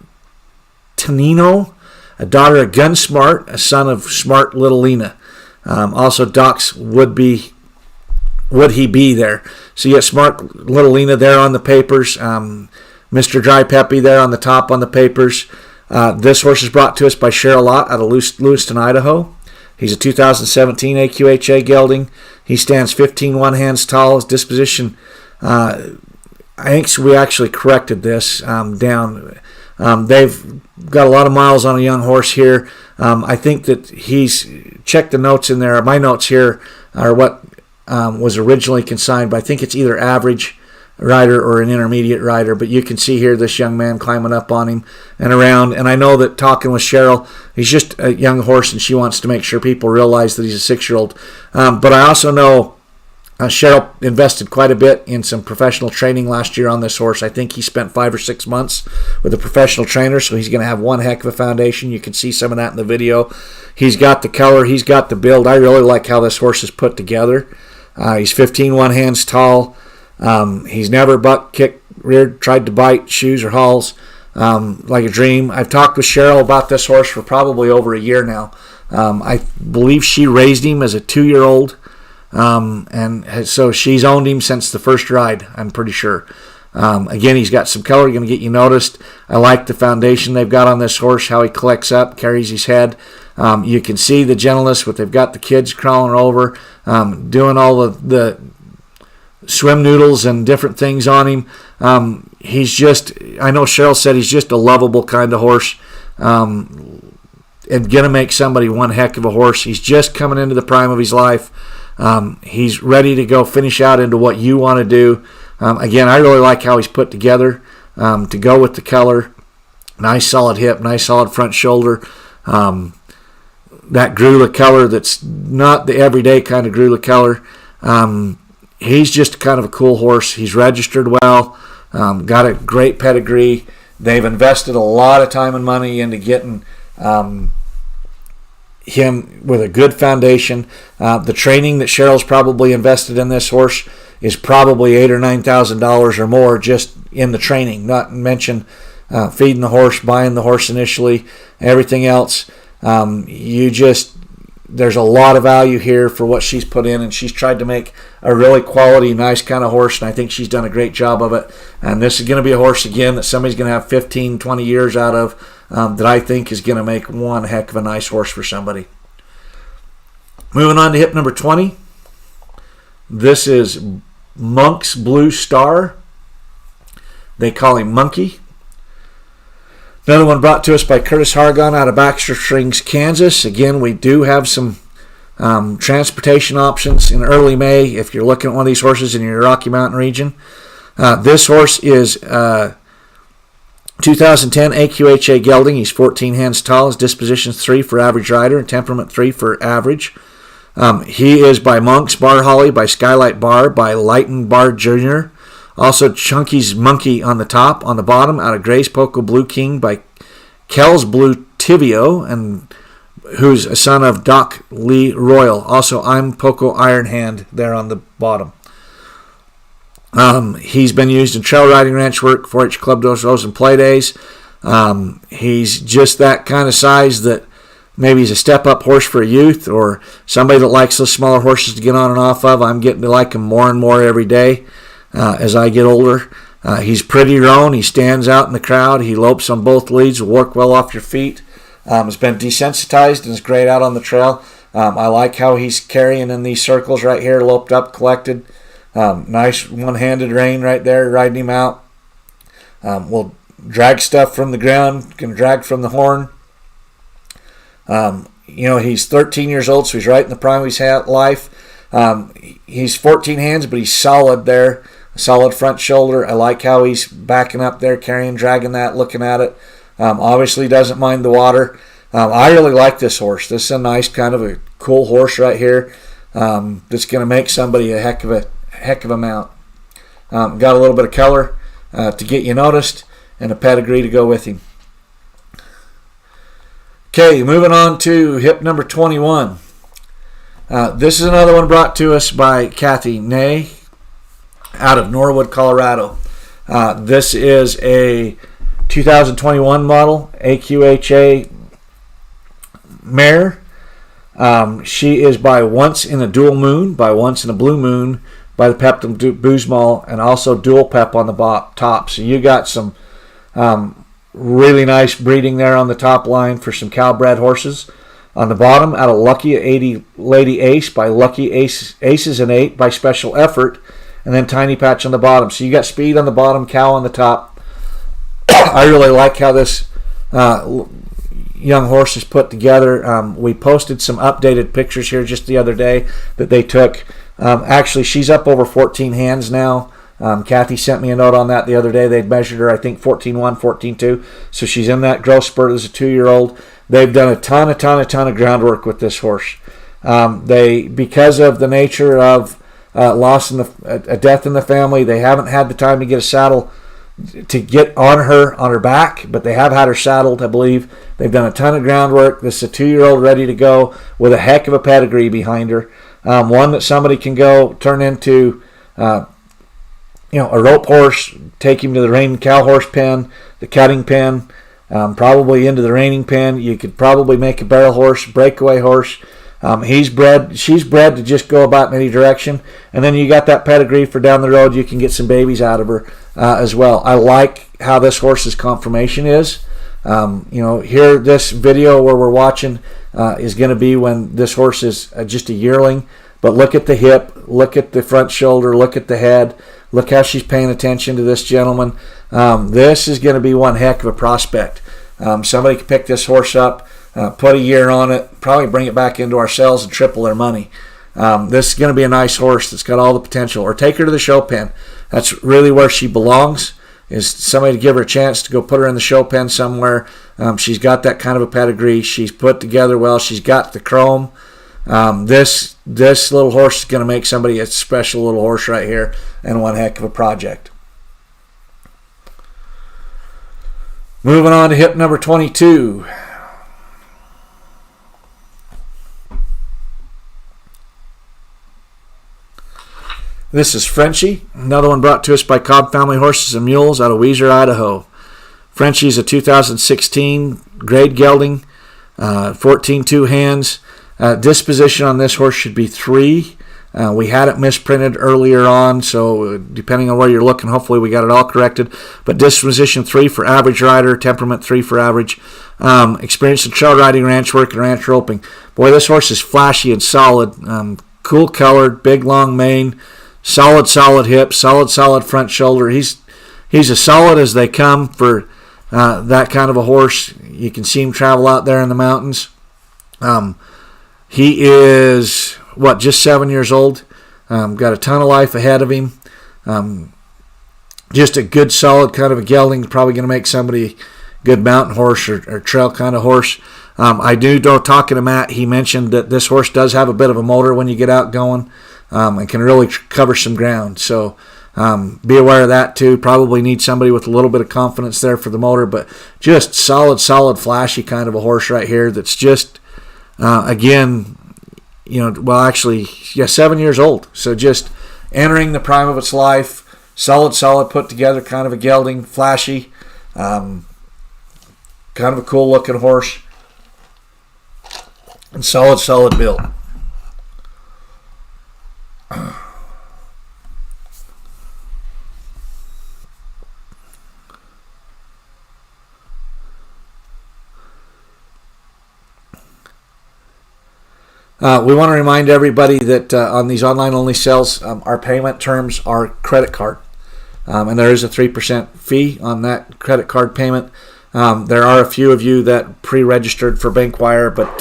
Tonino, a daughter of Gun Smart, a son of Smart Little Lena. Also Doc's Would He Be there. So you get Smart Little Lena there on the papers. Mr. Dry Peppy there on the top on the papers. This horse is brought to us by Cheryl Lott out of Lewiston, Idaho. He's a 2017 AQHA gelding. He stands 15 one-hands tall. His disposition, I think we actually corrected this down. They've got a lot of miles on a young horse here. I think that he's checked the notes in there. My notes here are what was originally consigned, but I think it's either average rider or an intermediate rider. But you can see here this young man climbing up on him and around. And I know that talking with Cheryl, he's just a young horse, and she wants to make sure people realize that he's a 6-year-old. But I also know Cheryl invested quite a bit in some professional training last year on this horse. I think he spent 5 or 6 months with a professional trainer, so he's going to have one heck of a foundation. You can see some of that in the video. He's got the color, he's got the build. I really like how this horse is put together. He's 15 one-hands tall. He's never bucked, kicked, reared, tried to bite, shoes, or hauls like a dream. I've talked with Cheryl about this horse for probably over a year now. I believe she raised him as a 2-year-old, and so she's owned him since the first ride, I'm pretty sure. Again, he's got some color, going to get you noticed. I like the foundation they've got on this horse, how he collects up, carries his head. You can see the gentleness, what they've got the kids crawling over, doing all the swim noodles and different things on him. He's just, I know Cheryl said he's just a lovable kind of horse, and going to make somebody one heck of a horse. He's just coming into the prime of his life. He's ready to go finish out into what you want to do. Again, I really like how he's put together to go with the color. Nice solid hip, nice solid front shoulder. That Grula color that's not the everyday kind of Grula color. He's just kind of a cool horse. He's registered well, got a great pedigree. They've invested a lot of time and money into getting him with a good foundation. The training that Cheryl's probably invested in this horse is probably $8,000 or $9,000 or more just in the training, not to mention feeding the horse, buying the horse initially, everything else. There's a lot of value here for what she's put in, and she's tried to make a really quality, nice kind of horse, and I think she's done a great job of it. And this is going to be a horse, again, that somebody's going to have 15, 20 years out of, that I think is going to make one heck of a nice horse for somebody. Moving on to hip number 20. This is Monk's Blue Star. They call him Monkey. Another one brought to us by Curtis Hargon out of Baxter Springs, Kansas. Again, we do have some transportation options in early May if you're looking at one of these horses in your Rocky Mountain region. This horse is 2010 AQHA gelding. He's 14 hands tall. His disposition's 3 for average rider and temperament 3 for average. He is by Monk's Bar Holly, by Skylight Bar, by Lighten Bar Jr., Also, Chunky's Monkey on the top. On the bottom, out of Gray's Poco Blue King by Kel's Blue Tivio, and who's a son of Doc Lee Royal. Also, I'm Poco Iron Hand there on the bottom. He's been used in trail riding, ranch work, 4-H club doors, and play days. He's just that kind of size that maybe he's a step-up horse for a youth or somebody that likes those smaller horses to get on and off of. I'm getting to like him more and more every day as I get older. He's pretty roan. He stands out in the crowd. He lopes on both leads, will work well off your feet. Has been desensitized and is great out on the trail. I like how he's carrying in these circles right here, loped up, collected. Nice one-handed rein right there, riding him out. Will drag stuff from the ground, can drag from the horn. He's 13 years old, so he's right in the prime of his life. He's 14 hands, but he's solid there. Solid front shoulder. I like how he's backing up there, carrying, dragging that, looking at it. Obviously doesn't mind the water. I really like this horse. This is a nice kind of a cool horse right here. That's going to make somebody a heck of a mount. Got a little bit of color to get you noticed and a pedigree to go with him. Okay, moving on to hip number 21. This is another one brought to us by Kathy Ney out of Norwood, Colorado. This is a 2021 model AQHA mare. She is by Once in a Dual Moon, by Once in a Blue Moon, by the Peptum Boozmal, and also Dual Pep on the top. So you got some really nice breeding there on the top line for some cow-bred horses. On the bottom, out of Lucky 80 Lady Ace by Lucky Aces and 8 by Special Effort, and then Tiny Patch on the bottom. So you got speed on the bottom, cow on the top. I really like how this young horse is put together. We posted some updated pictures here just the other day that they took. Actually, she's up over 14 hands now. Kathy sent me a note on that the other day. They'd measured her, I think, 14.1, 14.2. So she's in that growth spurt as a 2-year-old. They've done a ton of groundwork with this horse. Because of the nature of loss in a death in the family, they haven't had the time to get a saddle to get on her back, but they have had her saddled, I believe. They've done a ton of groundwork. This is a 2-year-old ready to go with a heck of a pedigree behind her. One that somebody can go turn into a rope horse, take him to the reining cow horse pen, the cutting pen, probably into the reining pen. You could probably make a barrel horse, breakaway horse. She's bred to just go about in any direction. And then you got that pedigree for down the road. You can get some babies out of her as well. I like how this horse's conformation is. Here this video where we're watching is going to be when this horse is just a yearling. But look at the hip, look at the front shoulder, look at the head. Look how she's paying attention to this gentleman. This is going to be one heck of a prospect. Somebody could pick this horse up, put a year on it, probably bring it back into our sales and triple their money. This is going to be a nice horse that's got all the potential. Or take her to the show pen. That's really where she belongs, is somebody to give her a chance to go put her in the show pen somewhere. She's got that kind of a pedigree. She's put together well. She's got the chrome. This little horse is going to make somebody a special little horse right here, and one heck of a project. Moving on to hip number 22. This is Frenchie, another one brought to us by Cobb Family Horses and Mules out of Weiser, Idaho. Frenchie is a 2016 grade gelding, 14 hands. Disposition on this horse should be 3. We had it misprinted earlier on, so depending on where you're looking, hopefully we got it all corrected. But disposition 3 for average rider, temperament 3 for average. Experience in trail riding, ranch work, and ranch roping. Boy, this horse is flashy and solid. Cool colored, big long mane, solid hip, solid front shoulder. He's as solid as they come for that kind of a horse. You can see him travel out there in the mountains. He is, just 7 years old. Got a ton of life ahead of him. Just a good, solid kind of a gelding. Probably going to make somebody a good mountain horse or trail kind of horse. I do know, talking to Matt, he mentioned that this horse does have a bit of a motor when you get out going and can really cover some ground. So Be aware of that too. Probably need somebody with a little bit of confidence there for the motor, but just solid, flashy kind of a horse right here. That's just, again, 7 years old. So just entering the prime of its life. Solid, put together kind of a gelding, flashy, kind of a cool looking horse, and solid build. We want to remind everybody that on these online-only sales, our payment terms are credit card. And there is a 3% fee on that credit card payment. There are a few of you that pre-registered for Bankwire, but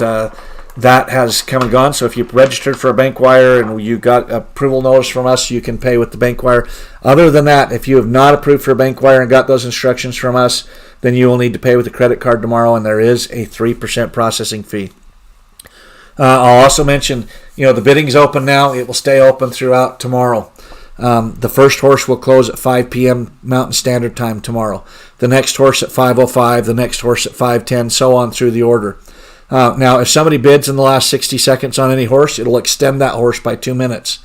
that has come and gone. So if you registered for a Bankwire and you got approval notice from us, you can pay with the Bankwire. Other than that, if you have not approved for a Bankwire and got those instructions from us, then you will need to pay with a credit card tomorrow, and there is a 3% processing fee. I'll also mention, the bidding's open now. It will stay open throughout tomorrow. The first horse will close at 5 p.m. Mountain Standard Time tomorrow. The next horse at 5:05, the next horse at 5:10, so on through the order. Now, if somebody bids in the last 60 seconds on any horse, it'll extend that horse by 2 minutes.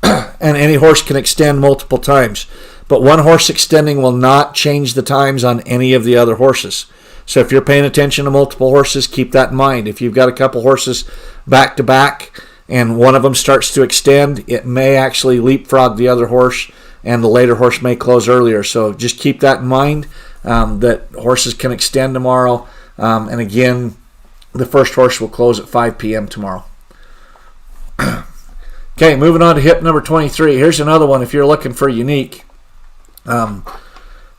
And any horse can extend multiple times. But one horse extending will not change the times on any of the other horses. So if you're paying attention to multiple horses, keep that in mind. If you've got a couple horses back to back and one of them starts to extend, it may actually leapfrog the other horse, and the later horse may close earlier. So just keep that in mind, that horses can extend tomorrow. And again, the first horse will close at 5 p.m. tomorrow. Okay, moving on to hip number 23. Here's another one if you're looking for unique.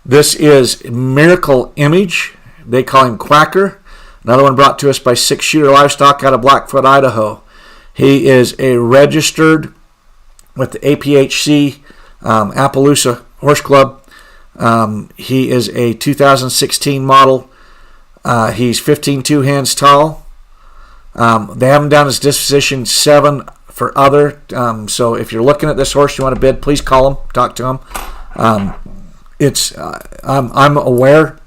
This is Miracle Image. They call him Quacker. Another one brought to us by Six Shooter Livestock out of Blackfoot, Idaho. He is a registered with the APHC Appaloosa Horse Club. He is a 2016 model. He's 15 two-hands tall. They have him down as disposition 7 for other. So if you're looking at this horse, you want to bid, please call him, talk to him. I'm aware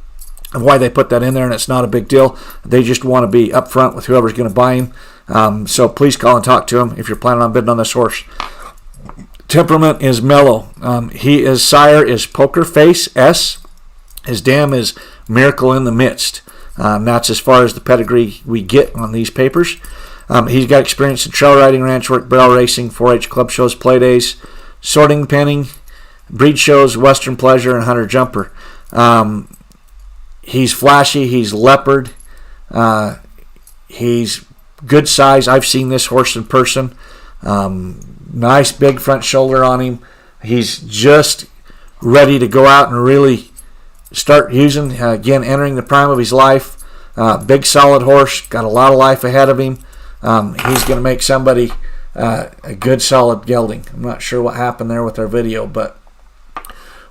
of why they put that in there, and it's not a big deal. They just want to be upfront with whoever's going to buy him. So please call and talk to him if you're planning on bidding on this horse. Temperament is mellow. His sire is Poker Face S. His dam is Miracle in the Midst. That's as far as the pedigree we get on these papers. He's got experience in trail riding, ranch work, barrel racing, 4-H club shows, play days, sorting, penning, breed shows, western pleasure, and hunter jumper. He's flashy. He's leopard. He's good size. I've seen this horse in person. Nice big front shoulder on him. He's just ready to go out and really start using, again, entering the prime of his life. Big solid horse. Got a lot of life ahead of him. He's going to make somebody a good solid gelding. I'm not sure what happened there with our video, but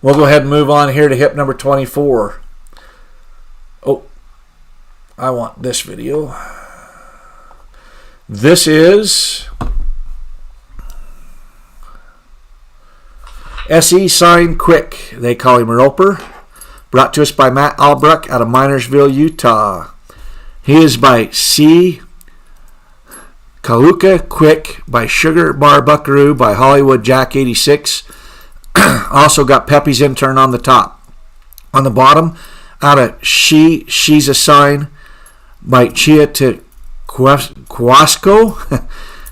we'll go ahead and move on here to hip number 24. Oh, I want this video. This is SE Sign Quick. They call him Roper. Brought to us by Matt Albrook out of Minersville, Utah. He is by C. Kaluka Quick, by Sugar Bar Buckaroo, by Hollywood Jack 86. Also got Pepe's Intern on the top. On the bottom, out of She's a Sign, by Chia to Quasco,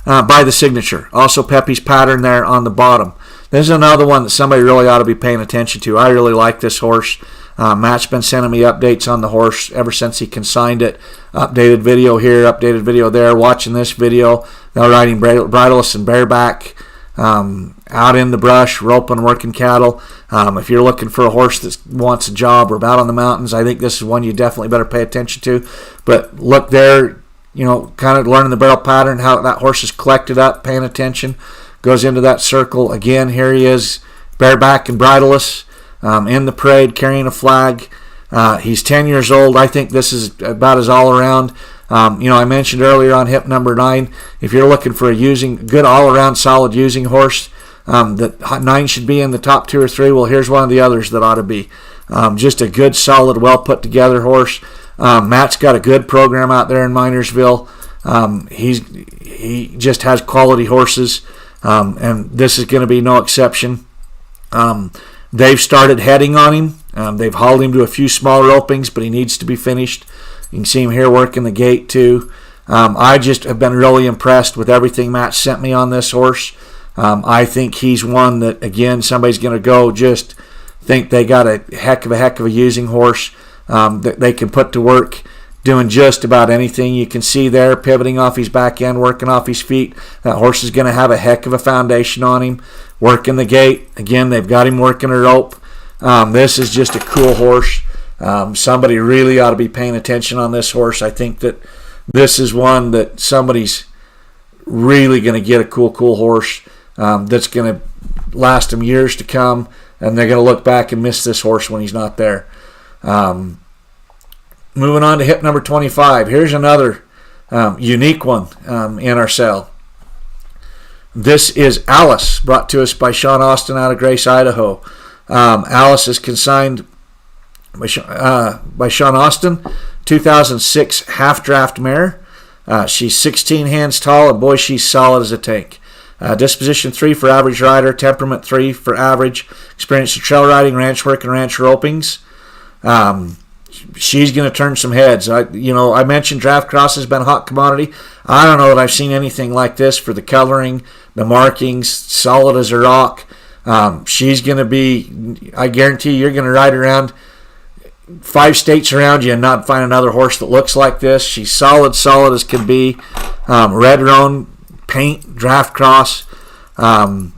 by the signature. Also Pepe's pattern there on the bottom. This is another one that somebody really ought to be paying attention to. I really like this horse. Matt's been sending me updates on the horse ever since he consigned it. Updated video here, updated video there. Watching this video, they're riding bridleless and bareback, out in the brush, roping, working cattle. If you're looking for a horse that wants a job or out on the mountains, I think this is one you definitely better pay attention to. But look there, kind of learning the barrel pattern, how that horse is collected up, paying attention, goes into that circle. Again, here he is, bareback and bridleless, in the parade, carrying a flag. He's 10 years old. I think this is about as all around. I mentioned earlier on hip number 9, if you're looking for a good all-around solid using horse, that 9 should be in the top 2 or 3. Well, here's one of the others that ought to be. Just a good, solid, well put together horse. Matt's got a good program out there in Minersville. He just has quality horses, and this is going to be no exception. They've started heading on him. They've hauled him to a few smaller openings, but he needs to be finished. You can see him here working the gate too. I just have been really impressed with everything Matt sent me on this horse. I think he's one that, again, somebody's going to go just think they got a heck of a using horse that they can put to work doing just about anything. You can see there, pivoting off his back end, working off his feet. That horse is going to have a heck of a foundation on him. Working the gate. Again, they've got him working a rope. This is just a cool horse. Somebody really ought to be paying attention on this horse. I think that this is one that somebody's really going to get a cool horse that's going to last them years to come, and they're going to look back and miss this horse when he's not there. Moving on to hip number 25. Here's another unique one in our cell. This is Alice, brought to us by Sean Austin out of Grace, Idaho. Alice is consigned by Sean Austin, 2006 half-draft mare. She's 16 hands tall, and boy, she's solid as a tank. Disposition 3 for average rider, temperament 3 for average, experience of trail riding, ranch work, and ranch ropings. She's going to turn some heads. I mentioned draft cross has been a hot commodity. I don't know that I've seen anything like this for the coloring, the markings, solid as a rock. She's going to be, I guarantee you're going to ride around 5 states around you and not find another horse that looks like this. She's solid as can be. Red roan, paint, draft cross. There's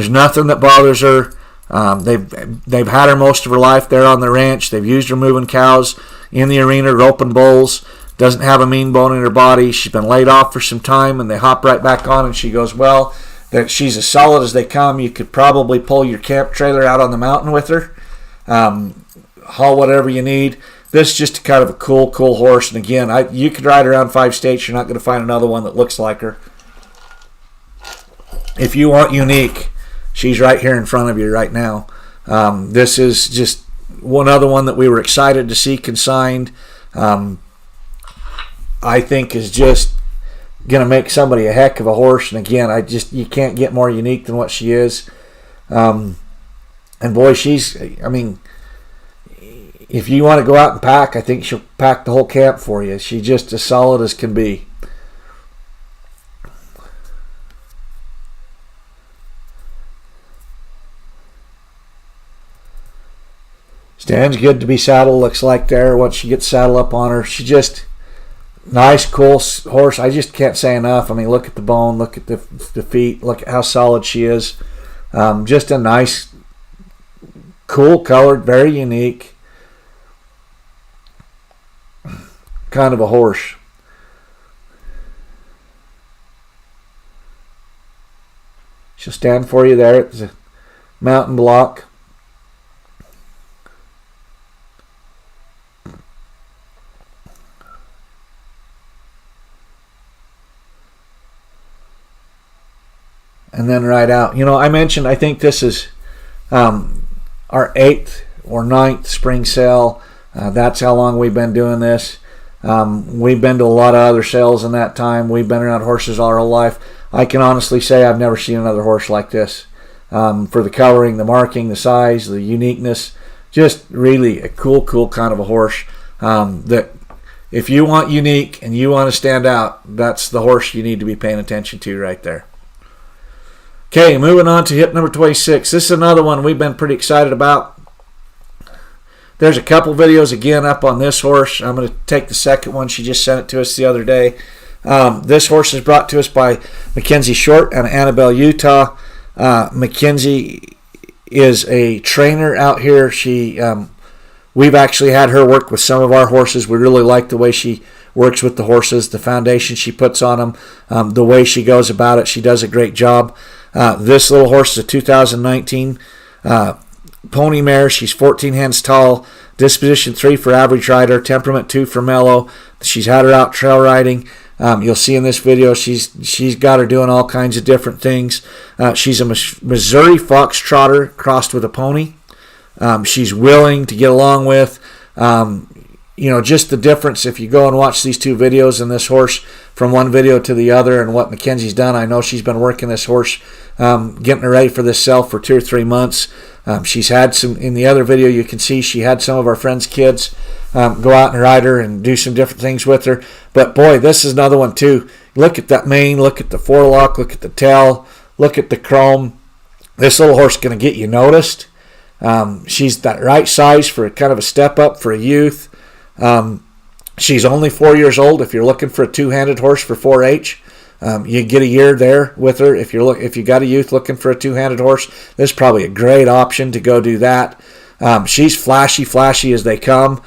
nothing that bothers her. They've had her most of her life there on the ranch. They've used her moving cows in the arena, roping bulls. Doesn't have a mean bone in her body. She's been laid off for some time, and they hop right back on, and she goes well. That she's as solid as they come. You could probably pull your camp trailer out on the mountain with her. Haul whatever you need. This is just kind of a cool horse. And again, you could ride around 5 states. You're not going to find another one that looks like her. If you want unique, she's right here in front of you right now. This is just one other one that we were excited to see consigned. I think is just going to make somebody a heck of a horse. And again, you can't get more unique than what she is. And boy, if you want to go out and pack, I think she'll pack the whole camp for you. She's just as solid as can be. Stands good to be saddled, looks like there once she gets saddled up on her. She just nice, cool horse. I just can't say enough. I mean, look at the bone, look at the feet, look at how solid she is. Just a nice, cool colored, very unique kind of a horse. She'll stand for you there. It's a mountain block. And then right out. I mentioned I think this is our 8th or 9th spring sale. That's how long we've been doing this. We've been to a lot of other sales in that time. We've been around horses all our life. I can honestly say I've never seen another horse like this. For the coloring, the marking, the size, the uniqueness. Just really a cool kind of a horse. That if you want unique and you want to stand out, that's the horse you need to be paying attention to right there. Okay, moving on to hip number 26. This is another one we've been pretty excited about. There's a couple videos again up on this horse. I'm going to take the second one. She just sent it to us the other day. This horse is brought to us by Mackenzie Short out of Annabelle, Utah. Mackenzie is a trainer out here. We've actually had her work with some of our horses. We really like the way she works with the horses, the foundation she puts on them, the way she goes about it. She does a great job. This little horse is a 2019 pony mare. She's 14 hands tall. Disposition 3 for average rider. Temperament 2 for mellow. She's had her out trail riding. You'll see in this video she's got her doing all kinds of different things. She's a Missouri Foxtrotter crossed with a pony. She's willing to get along with. Just the difference if you go and watch these two videos and this horse from one video to the other and what Mackenzie's done. I know she's been working this horse, getting her ready for this sale for 2 or 3 months. She's had some, in the other video you can see she had some of our friends' kids go out and ride her and do some different things with her. But boy, this is another one too. Look at that mane, look at the forelock, look at the tail, look at the chrome. This little horse is going to get you noticed. She's that right size for kind of a step up for a youth. She's only 4 years old. If you're looking for a two-handed horse for 4-H, you get a year there with her. If you got a youth looking for a two-handed horse, this is probably a great option to go do that. She's flashy as they come.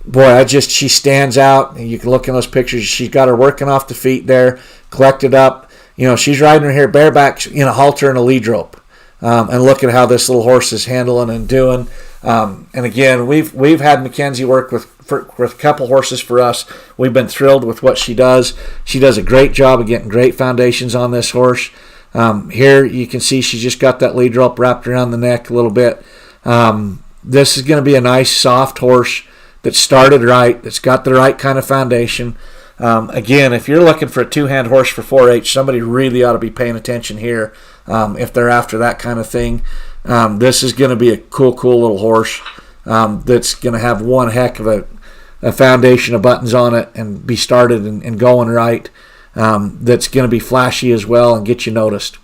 She stands out. You can look in those pictures. She's got her working off the feet there, collected up. She's riding her here bareback in a halter and a lead rope. And look at how this little horse is handling and doing. And again, we've had Mackenzie work with a couple horses for us. We've been thrilled with what she does. She does a great job of getting great foundations on this horse. Here you can see she's just got that lead rope wrapped around the neck a little bit. This is going to be a nice soft horse that started right, that's got the right kind of foundation. Again, if you're looking for a two-hand horse for 4-H, somebody really ought to be paying attention here if they're after that kind of thing. This is going to be a cool little horse that's going to have one heck of a foundation of buttons on it and be started and going right. That's going to be flashy as well and get you noticed.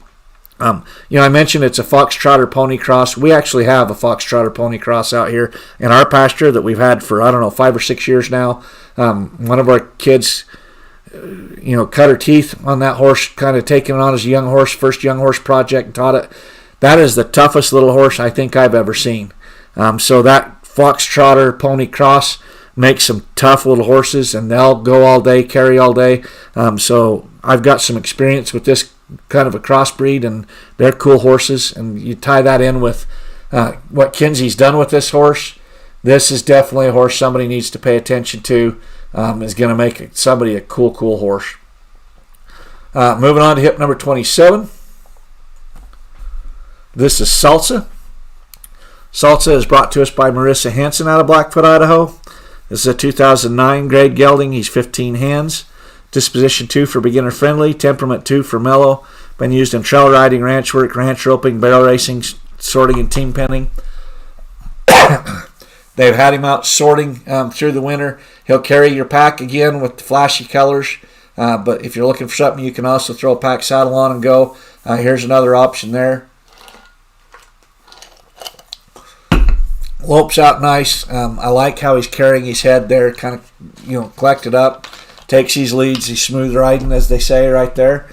I mentioned it's a Foxtrotter pony cross. We actually have a Foxtrotter pony cross out here in our pasture that we've had for, 5 or 6 years now. One of our kids, cut her teeth on that horse, kind of taking it on as a young horse, first young horse project, and taught it. That is the toughest little horse I think I've ever seen. So that Foxtrotter pony cross makes some tough little horses, and they'll go all day, carry all day. So I've got some experience with this kind of a crossbreed, and they're cool horses. And you tie that in with what Kenzie's done with this horse. This is definitely a horse somebody needs to pay attention to. Is going to make somebody a cool horse. Moving on to hip number 27. This is Salsa. Salsa is brought to us by Marissa Hansen out of Blackfoot, Idaho. This is a 2009 grade gelding. He's 15 hands. Disposition 2 for beginner friendly. Temperament 2 for mellow. Been used in trail riding, ranch work, ranch roping, barrel racing, sorting, and team penning. They've had him out sorting through the winter. He'll carry your pack again with the flashy colors. But if you're looking for something, you can also throw a pack saddle on and go. Here's another option there. Lopes out nice. I like how he's carrying his head there, kind of, collected up. Takes these leads. He's smooth riding, as they say right there.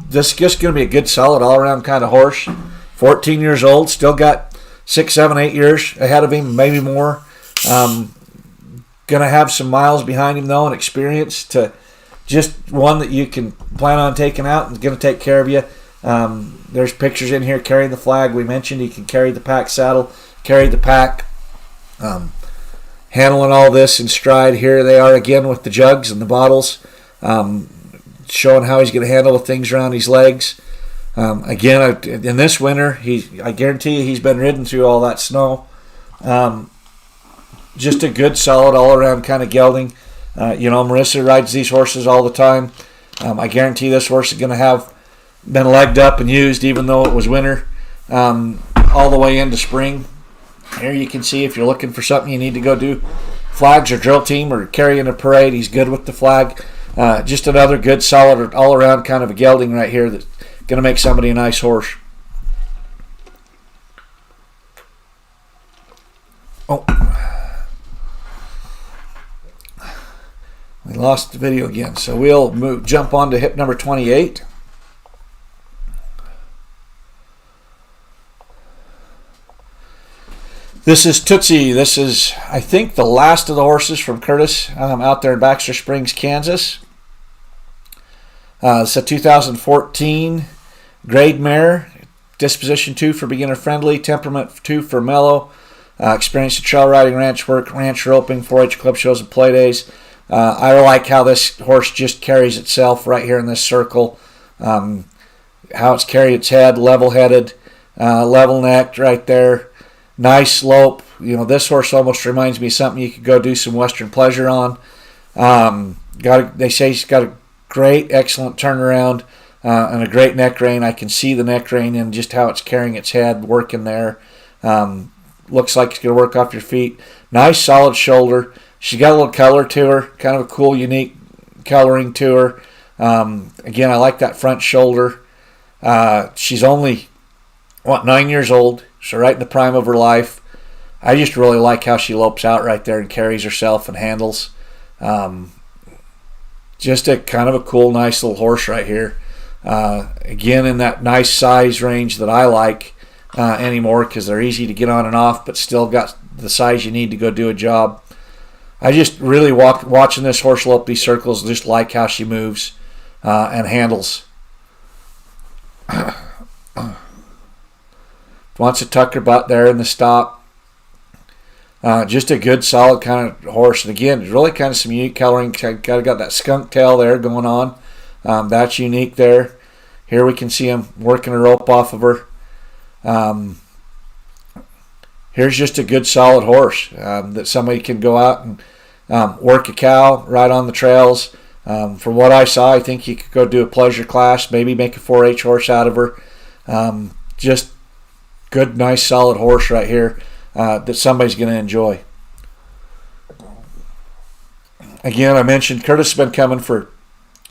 This is just going to be a good, solid, all-around kind of horse. 14 years old. Still got 6, 7, 8 years ahead of him, maybe more. Going to have some miles behind him, though, and experience to just one that you can plan on taking out and going to take care of you. There's pictures in here carrying the flag. We mentioned he can carry the pack saddle, carry the pack, handling all this in stride. Here they are again with the jugs and the bottles, showing how he's going to handle the things around his legs. Again, in this winter, I guarantee you he's been ridden through all that snow. Just a good, solid, all-around kind of gelding. Marissa rides these horses all the time. I guarantee this horse is going to have been legged up and used even though it was winter all the way into spring. Here you can see if you're looking for something you need to go do flags or drill team or carry in a parade, he's good with the flag. Just another good, solid, all-around kind of a gelding right here that's going to make somebody a nice horse. Oh, we lost the video again, so we'll jump on to hip number 28. This is Tootsie. This is, I think, the last of the horses from Curtis out there in Baxter Springs, Kansas. It's a 2014 grade mare. Disposition 2 for beginner friendly. Temperament 2 for mellow. Experience in trail riding, ranch work, ranch roping, 4-H club shows, and play days. I like how this horse just carries itself right here in this circle. How it's carried its head, level-headed, level-necked right there. Nice slope. This horse almost reminds me of something you could go do some Western Pleasure on. They say he's got a great, excellent turnaround and a great neck rein. I can see the neck rein and just how it's carrying its head, working there. Looks like it's going to work off your feet. Nice, solid shoulder. She's got a little color to her, kind of a cool, unique coloring to her. Again, I like that front shoulder. She's only, 9 years old, so right in the prime of her life. I just really like how she lopes out right there and carries herself and handles. Just a kind of a cool, nice little horse right here. Again, in that nice size range that I like anymore, because they're easy to get on and off, but still got the size you need to go do a job. I just really watching this horse lope these circles, just like how she moves and handles. Wants to tuck her butt there in the stop. Just a good, solid kind of horse. And again, really kind of some unique coloring. Got that skunk tail there going on. That's unique there. Here we can see him working a rope off of her. Here's just a good, solid horse that somebody can go out and work a cow right on the trails. From what I saw, I think you could go do a pleasure class, maybe make a 4-H horse out of her. Just good, nice, solid horse right here that somebody's going to enjoy. Again, I mentioned Curtis has been coming for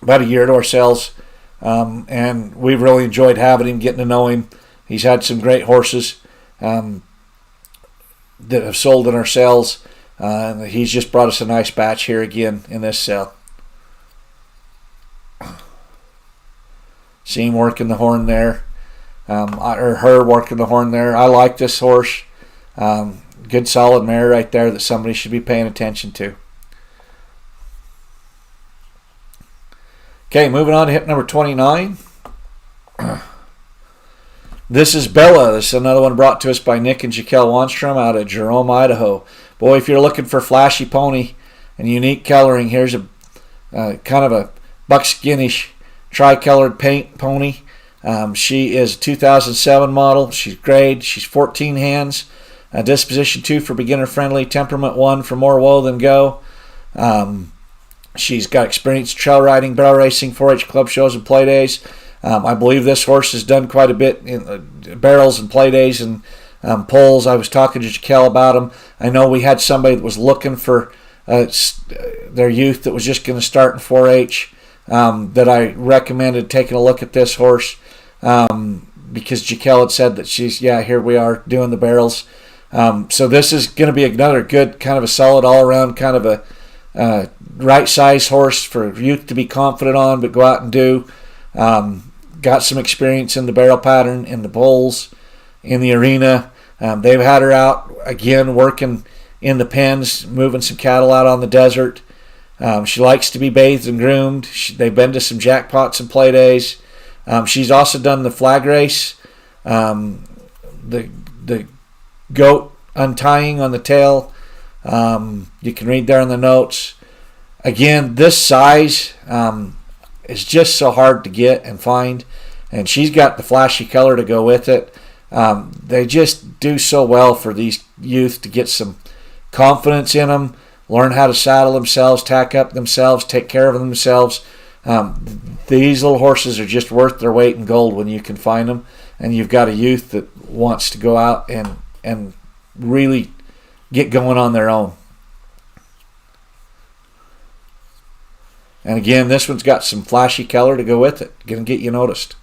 about a year to our sales, and we've really enjoyed having him, getting to know him. He's had some great horses that have sold in our sales, and he's just brought us a nice batch here again in this sale. See him working the horn there, or her working the horn there. I like this horse. Good solid mare right there that somebody should be paying attention to. Okay, moving on to hip number 29. This is Bella. This is another one brought to us by Nick and Jaquel Wanstrom out of Jerome, Idaho. Boy, if you're looking for a flashy pony and unique coloring, here's a kind of a buckskinish tri-colored paint pony. She is a 2007 model. She's grade. She's 14 hands. Disposition 2 for beginner friendly. Temperament 1 for more woe than go. She's got experience trail riding, barrel racing, 4-H club shows, and play days. I believe this horse has done quite a bit in barrels and play days and pulls. I was talking to Jaquel about them. I know we had somebody that was looking for their youth that was just going to start in 4-H that I recommended taking a look at this horse because Jaquel had said that here we are doing the barrels. So this is going to be another good kind of a solid all-around kind of a right size horse for youth to be confident on, but go out and do. Got some experience in the barrel pattern, in the bulls, in the arena. They've had her out again working in the pens, moving some cattle out on the desert. She likes to be bathed and groomed. They've been to some jackpots and play days. She's also done the flag race, the goat untying on the tail. You can read there in the notes. Again, this size is just so hard to get and find, and she's got the flashy color to go with it. They just do so well for these youth to get some confidence in them, learn how to saddle themselves, tack up themselves, take care of themselves. These little horses are just worth their weight in gold when you can find them, and you've got a youth that wants to go out and really get going on their own. And again, this one's got some flashy color to go with it. Going to get you noticed.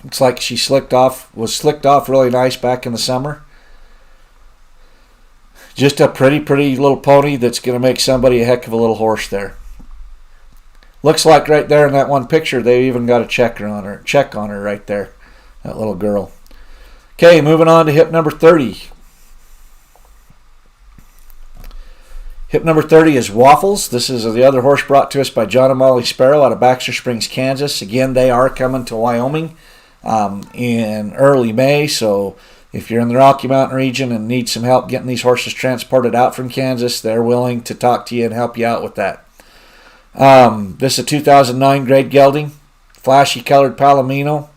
Looks like she was slicked off really nice back in the summer. Just a pretty little pony that's going to make somebody a heck of a little horse there. Looks like right there in that one picture, they even got a check on her right there, that little girl. Okay, moving on to hip number 30. Hip number 30 is Waffles. This is the other horse brought to us by John and Molly Sparrow out of Baxter Springs, Kansas. Again, they are coming to Wyoming in early May. So if you're in the Rocky Mountain region and need some help getting these horses transported out from Kansas, they're willing to talk to you and help you out with that. This is a 2009 grade gelding, flashy colored Palomino.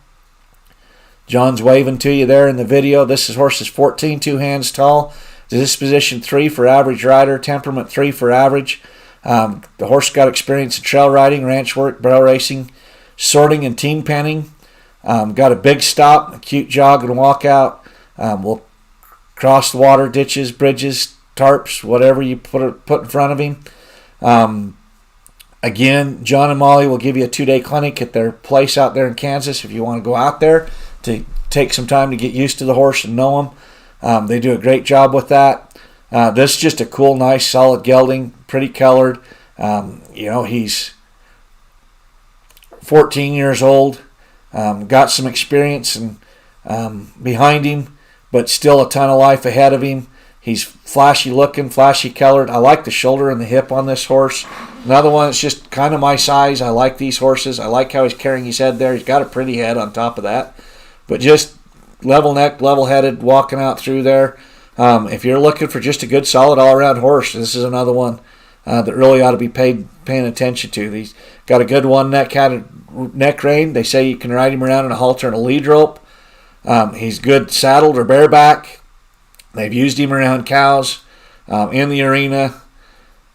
John's waving to you there in the video. This horse is 14 2 hands tall. Disposition 3 for average rider. Temperament 3 for average. The horse got experience in trail riding, ranch work, barrel racing, sorting, and team penning. Got a big stop, a cute jog and walkout. Will cross the water, ditches, bridges, tarps, whatever you put in front of him. Again, John and Molly will give you a 2-day clinic at their place out there in Kansas if you want to go out there to take some time to get used to the horse and know him. They do a great job with that. This is just a cool, nice, solid gelding, pretty colored. He's 14 years old, got some experience behind him, but still a ton of life ahead of him. He's flashy looking, flashy colored. I like the shoulder and the hip on this horse. Another one that's just kind of my size. I like these horses. I like how he's carrying his head there. He's got a pretty head on top of that. But just level neck, level headed, walking out through there. If you're looking for just a good, solid, all-around horse, this is another one that really ought to be paying attention to. He's got a good one-neck neck rein. They say you can ride him around in a halter and a lead rope. He's good saddled or bareback. They've used him around cows in the arena.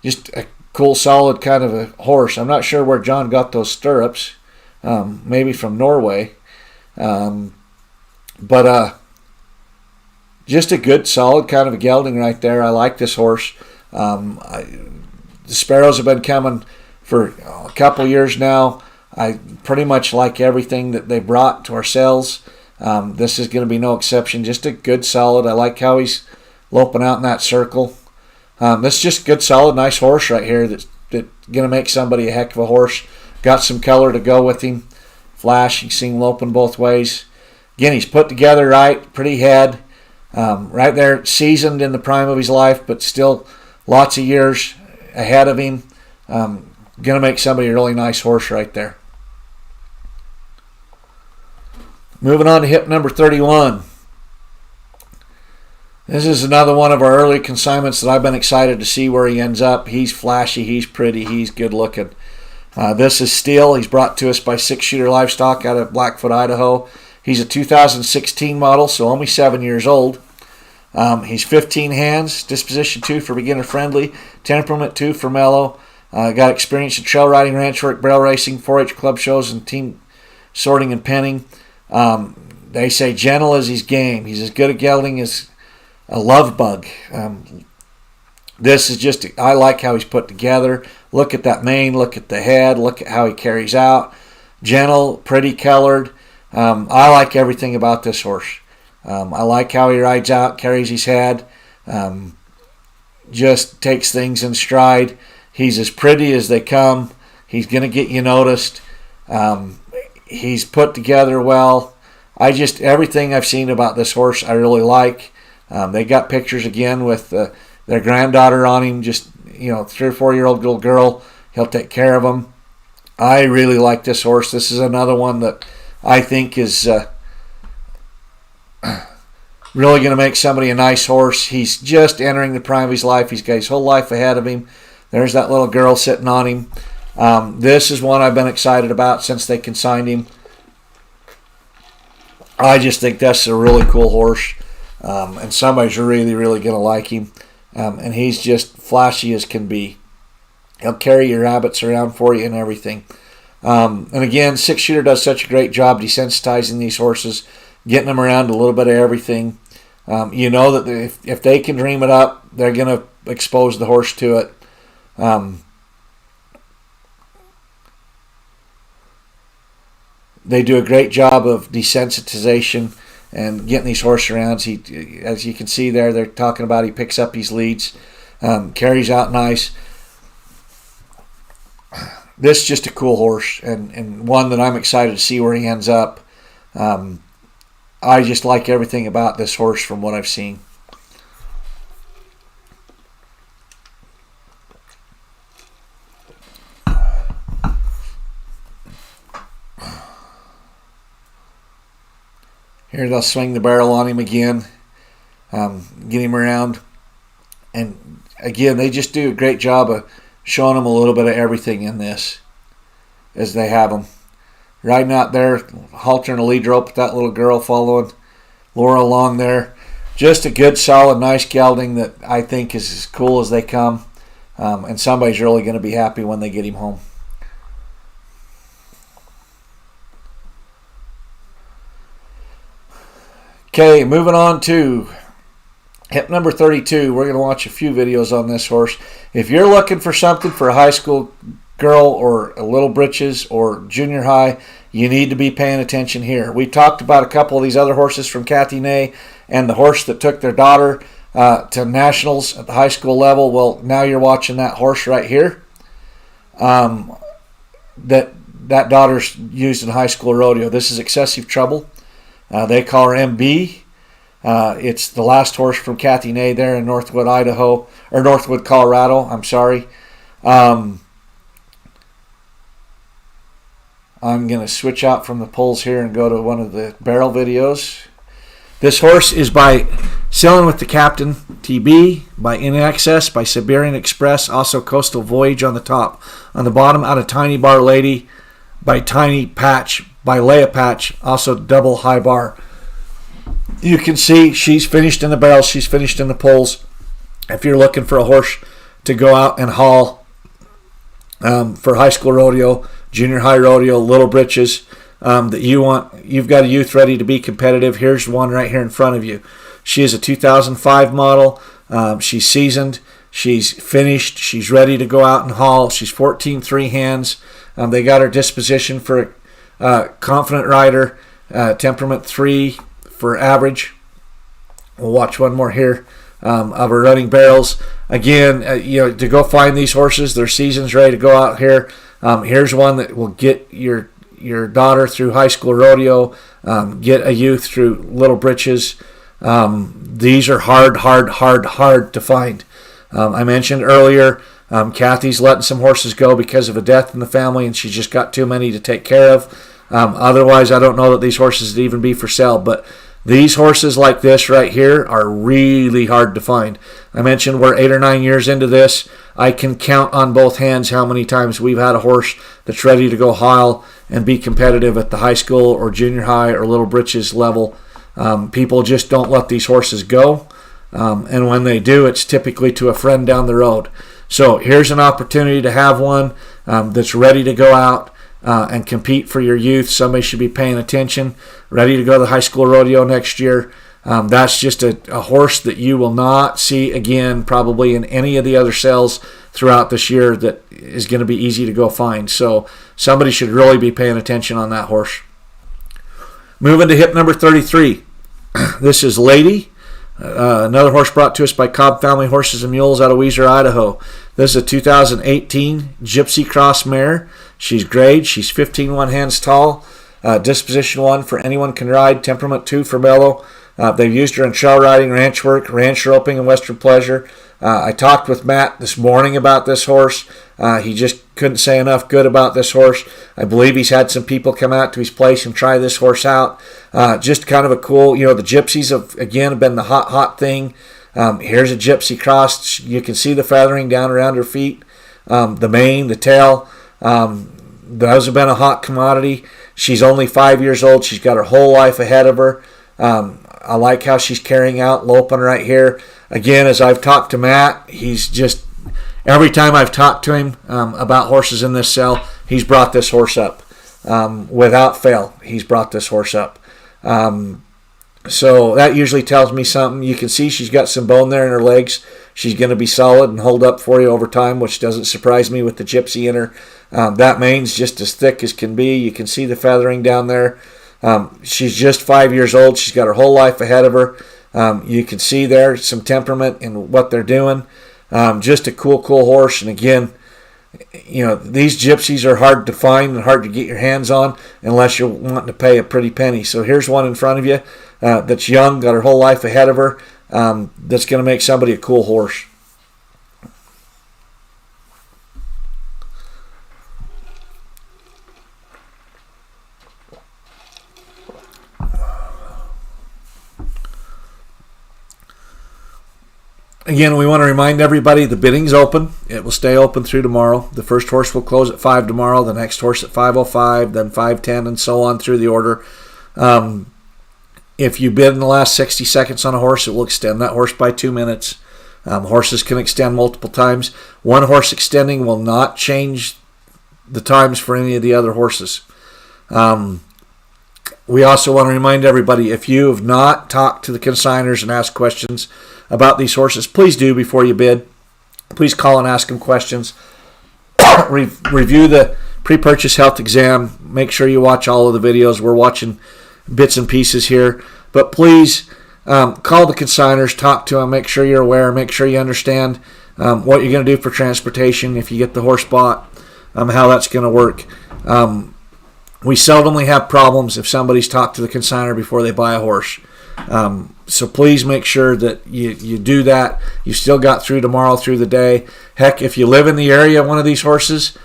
Just a cool, solid kind of a horse. I'm not sure where John got those stirrups. Maybe from Norway. But just a good, solid kind of a gelding right there. I like this horse. The Sparrows have been coming for a couple years now. I pretty much like everything that they brought to our sales. This is going to be no exception. Just a good, solid. I like how he's loping out in that circle. This is just a good, solid, nice horse right here that's going to make somebody a heck of a horse. Got some color to go with him. Flash, you see him loping both ways. Again, he's put together right, pretty head. Right there, seasoned in the prime of his life, but still lots of years ahead of him. Going to make somebody a really nice horse right there. Moving on to hip number 31. This is another one of our early consignments that I've been excited to see where he ends up. He's flashy, he's pretty, he's good looking. This is Steel. He's brought to us by 6 Shooter Livestock out of Blackfoot, Idaho. He's a 2016 model, so only 7 years old. He's 15 hands, disposition 2 for beginner friendly, temperament 2 for mellow. Got experience in trail riding, ranch work, barrel racing, 4-H club shows, and team sorting and penning. They say gentle as his game. He's as good at gelding as a love bug. This is just, I like how he's put together. Look at that mane, look at the head, look at how he carries out. Gentle, pretty colored. I like everything about this horse. I like how he rides out, carries his head, just takes things in stride. He's as pretty as they come. He's going to get you noticed. He's put together well. Everything I've seen about this horse I really like. They got pictures again with their granddaughter on him, just 3 or 4 year old little girl. He'll take care of them. I really like this horse. This is another one that I think is really going to make somebody a nice horse. He's just entering the prime of his life. He's got his whole life ahead of him. There's that little girl sitting on him. This is one I've been excited about since they consigned him. I just think that's a really cool horse. And somebody's really, really going to like him. And he's just flashy as can be. He'll carry your rabbits around for you and everything. And again, 6 Shooter does such a great job desensitizing these horses, getting them around a little bit of everything. That if they can dream it up, they're going to expose the horse to it. They do a great job of desensitization and getting these horses around. As you can see there, they're talking about he picks up his leads, carries out nice. This is just a cool horse and one that I'm excited to see where he ends up. I just like everything about this horse from what I've seen. Here they'll swing the barrel on him again, get him around. And again, they just do a great job of showing him a little bit of everything in this as they have him. Riding out there, halter and a lead rope with that little girl following Laura along there. Just a good, solid, nice gelding that I think is as cool as they come. And somebody's really going to be happy when they get him home. Okay, moving on to hip number 32. We're going to watch a few videos on this horse. If you're looking for something for a high school girl or a little britches or junior high, you need to be paying attention here. We talked about a couple of these other horses from Kathy Nay and the horse that took their daughter to nationals at the high school level. Well, now you're watching that horse right here. That daughter's used in high school rodeo. This is Excessive Trouble. They call her MB. It's the last horse from Kathy Nay there in Northwood, Idaho, or Northwood, Colorado. I'm sorry. I'm going to switch out from the polls here and go to one of the barrel videos. This horse is by Sailing with the Captain, TB, by In Excess, by Siberian Express, also Coastal Voyage on the top. On the bottom, Out of Tiny Bar Lady, by Tiny Patch, by Leia Patch, also double high bar. You can see she's finished in the barrels, she's finished in the poles. If you're looking for a horse to go out and haul for high school rodeo, junior high rodeo, little britches, that you want, you've got a youth ready to be competitive. Here's one right here in front of you. She is a 2005 model. She's seasoned. She's finished. She's ready to go out and haul. She's 14-3 hands. They got her disposition for a confident rider, temperament 3 for average. We'll watch one more here of her running barrels. Again, to go find these horses, their season's ready to go out here. Here's one that will get your daughter through high school rodeo, get a youth through little britches. These are hard to find. I mentioned earlier, Kathy's letting some horses go because of a death in the family, and she's just got too many to take care of. Otherwise, I don't know that these horses would even be for sale, but these horses like this right here are really hard to find. I mentioned we're 8 or 9 years into this. I can count on both hands how many times we've had a horse that's ready to go haul and be competitive at the high school or junior high or little britches level. People just don't let these horses go. And when they do, it's typically to a friend down the road. So here's an opportunity to have one that's ready to go out and compete for your youth. Somebody should be paying attention, ready to go to the high school rodeo next year. That's just a horse that you will not see again probably in any of the other sales throughout this year that is going to be easy to go find. So somebody should really be paying attention on that horse. Moving to hip number 33. This is Lady, another horse brought to us by Cobb Family Horses and Mules out of Weiser, Idaho. This is a 2018 Gypsy Cross mare. She's grade. She's 15-1 hands tall. Disposition 1 for anyone can ride. Temperament 2 for mellow. They've used her in trail riding, ranch work, ranch roping, and Western pleasure. I talked with Matt this morning about this horse. He just couldn't say enough good about this horse. I believe he's had some people come out to his place and try this horse out. Just kind of a cool, the gypsies have been the hot thing. Here's a gypsy cross. You can see the feathering down around her feet, the mane, the tail. Those have been a hot commodity. She's only 5 years old. She's got her whole life ahead of her. I like how she's carrying out, loping right here. Again, as I've talked to Matt, he's just, every time I've talked to him about horses in this sale, he's brought this horse up. Without fail, he's brought this horse up. So that usually tells me something. You can see she's got some bone there in her legs. She's going to be solid and hold up for you over time, which doesn't surprise me with the gypsy in her. That mane's just as thick as can be. You can see the feathering down there. She's just 5 years old. She's got her whole life ahead of her. You can see there some temperament in what they're doing. Just a cool horse. And again, these gypsies are hard to find and hard to get your hands on unless you're wanting to pay a pretty penny. So here's one in front of you that's young, got her whole life ahead of her. That's going to make somebody a cool horse. Again, we want to remind everybody the bidding's open. It will stay open through tomorrow. The first horse will close at 5 tomorrow, the next horse at 5:05, then 5:10, and so on through the order. If you bid in the last 60 seconds on a horse, it will extend that horse by 2 minutes. Horses can extend multiple times. One horse extending will not change the times for any of the other horses. We also want to remind everybody, if you have not talked to the consigners and asked questions about these horses, please do before you bid. Please call and ask them questions. Review the pre-purchase health exam. Make sure you watch all of the videos. We're watching bits and pieces here. But please call the consigners, talk to them, make sure you're aware, make sure you understand what you're going to do for transportation if you get the horse bought, how that's going to work. We seldomly have problems if somebody's talked to the consignor before they buy a horse. So please make sure that you do that. You still got through tomorrow through the day. Heck, if you live in the area of one of these horses,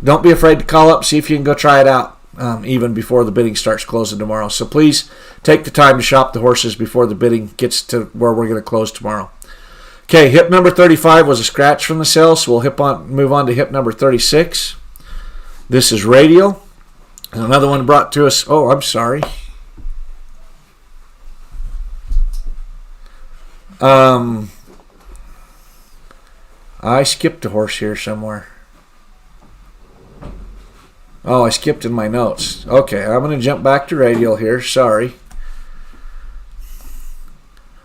don't be afraid to call up, see if you can go try it out even before the bidding starts closing tomorrow. So please take the time to shop the horses before the bidding gets to where we're going to close tomorrow. Okay, hip number 35 was a scratch from the sale, so we'll move on to hip number 36. This is Radial. Another one brought to us. Oh, I'm sorry. I skipped a horse here somewhere. Oh, I skipped in my notes. Okay, I'm going to jump back to Radial here. Sorry.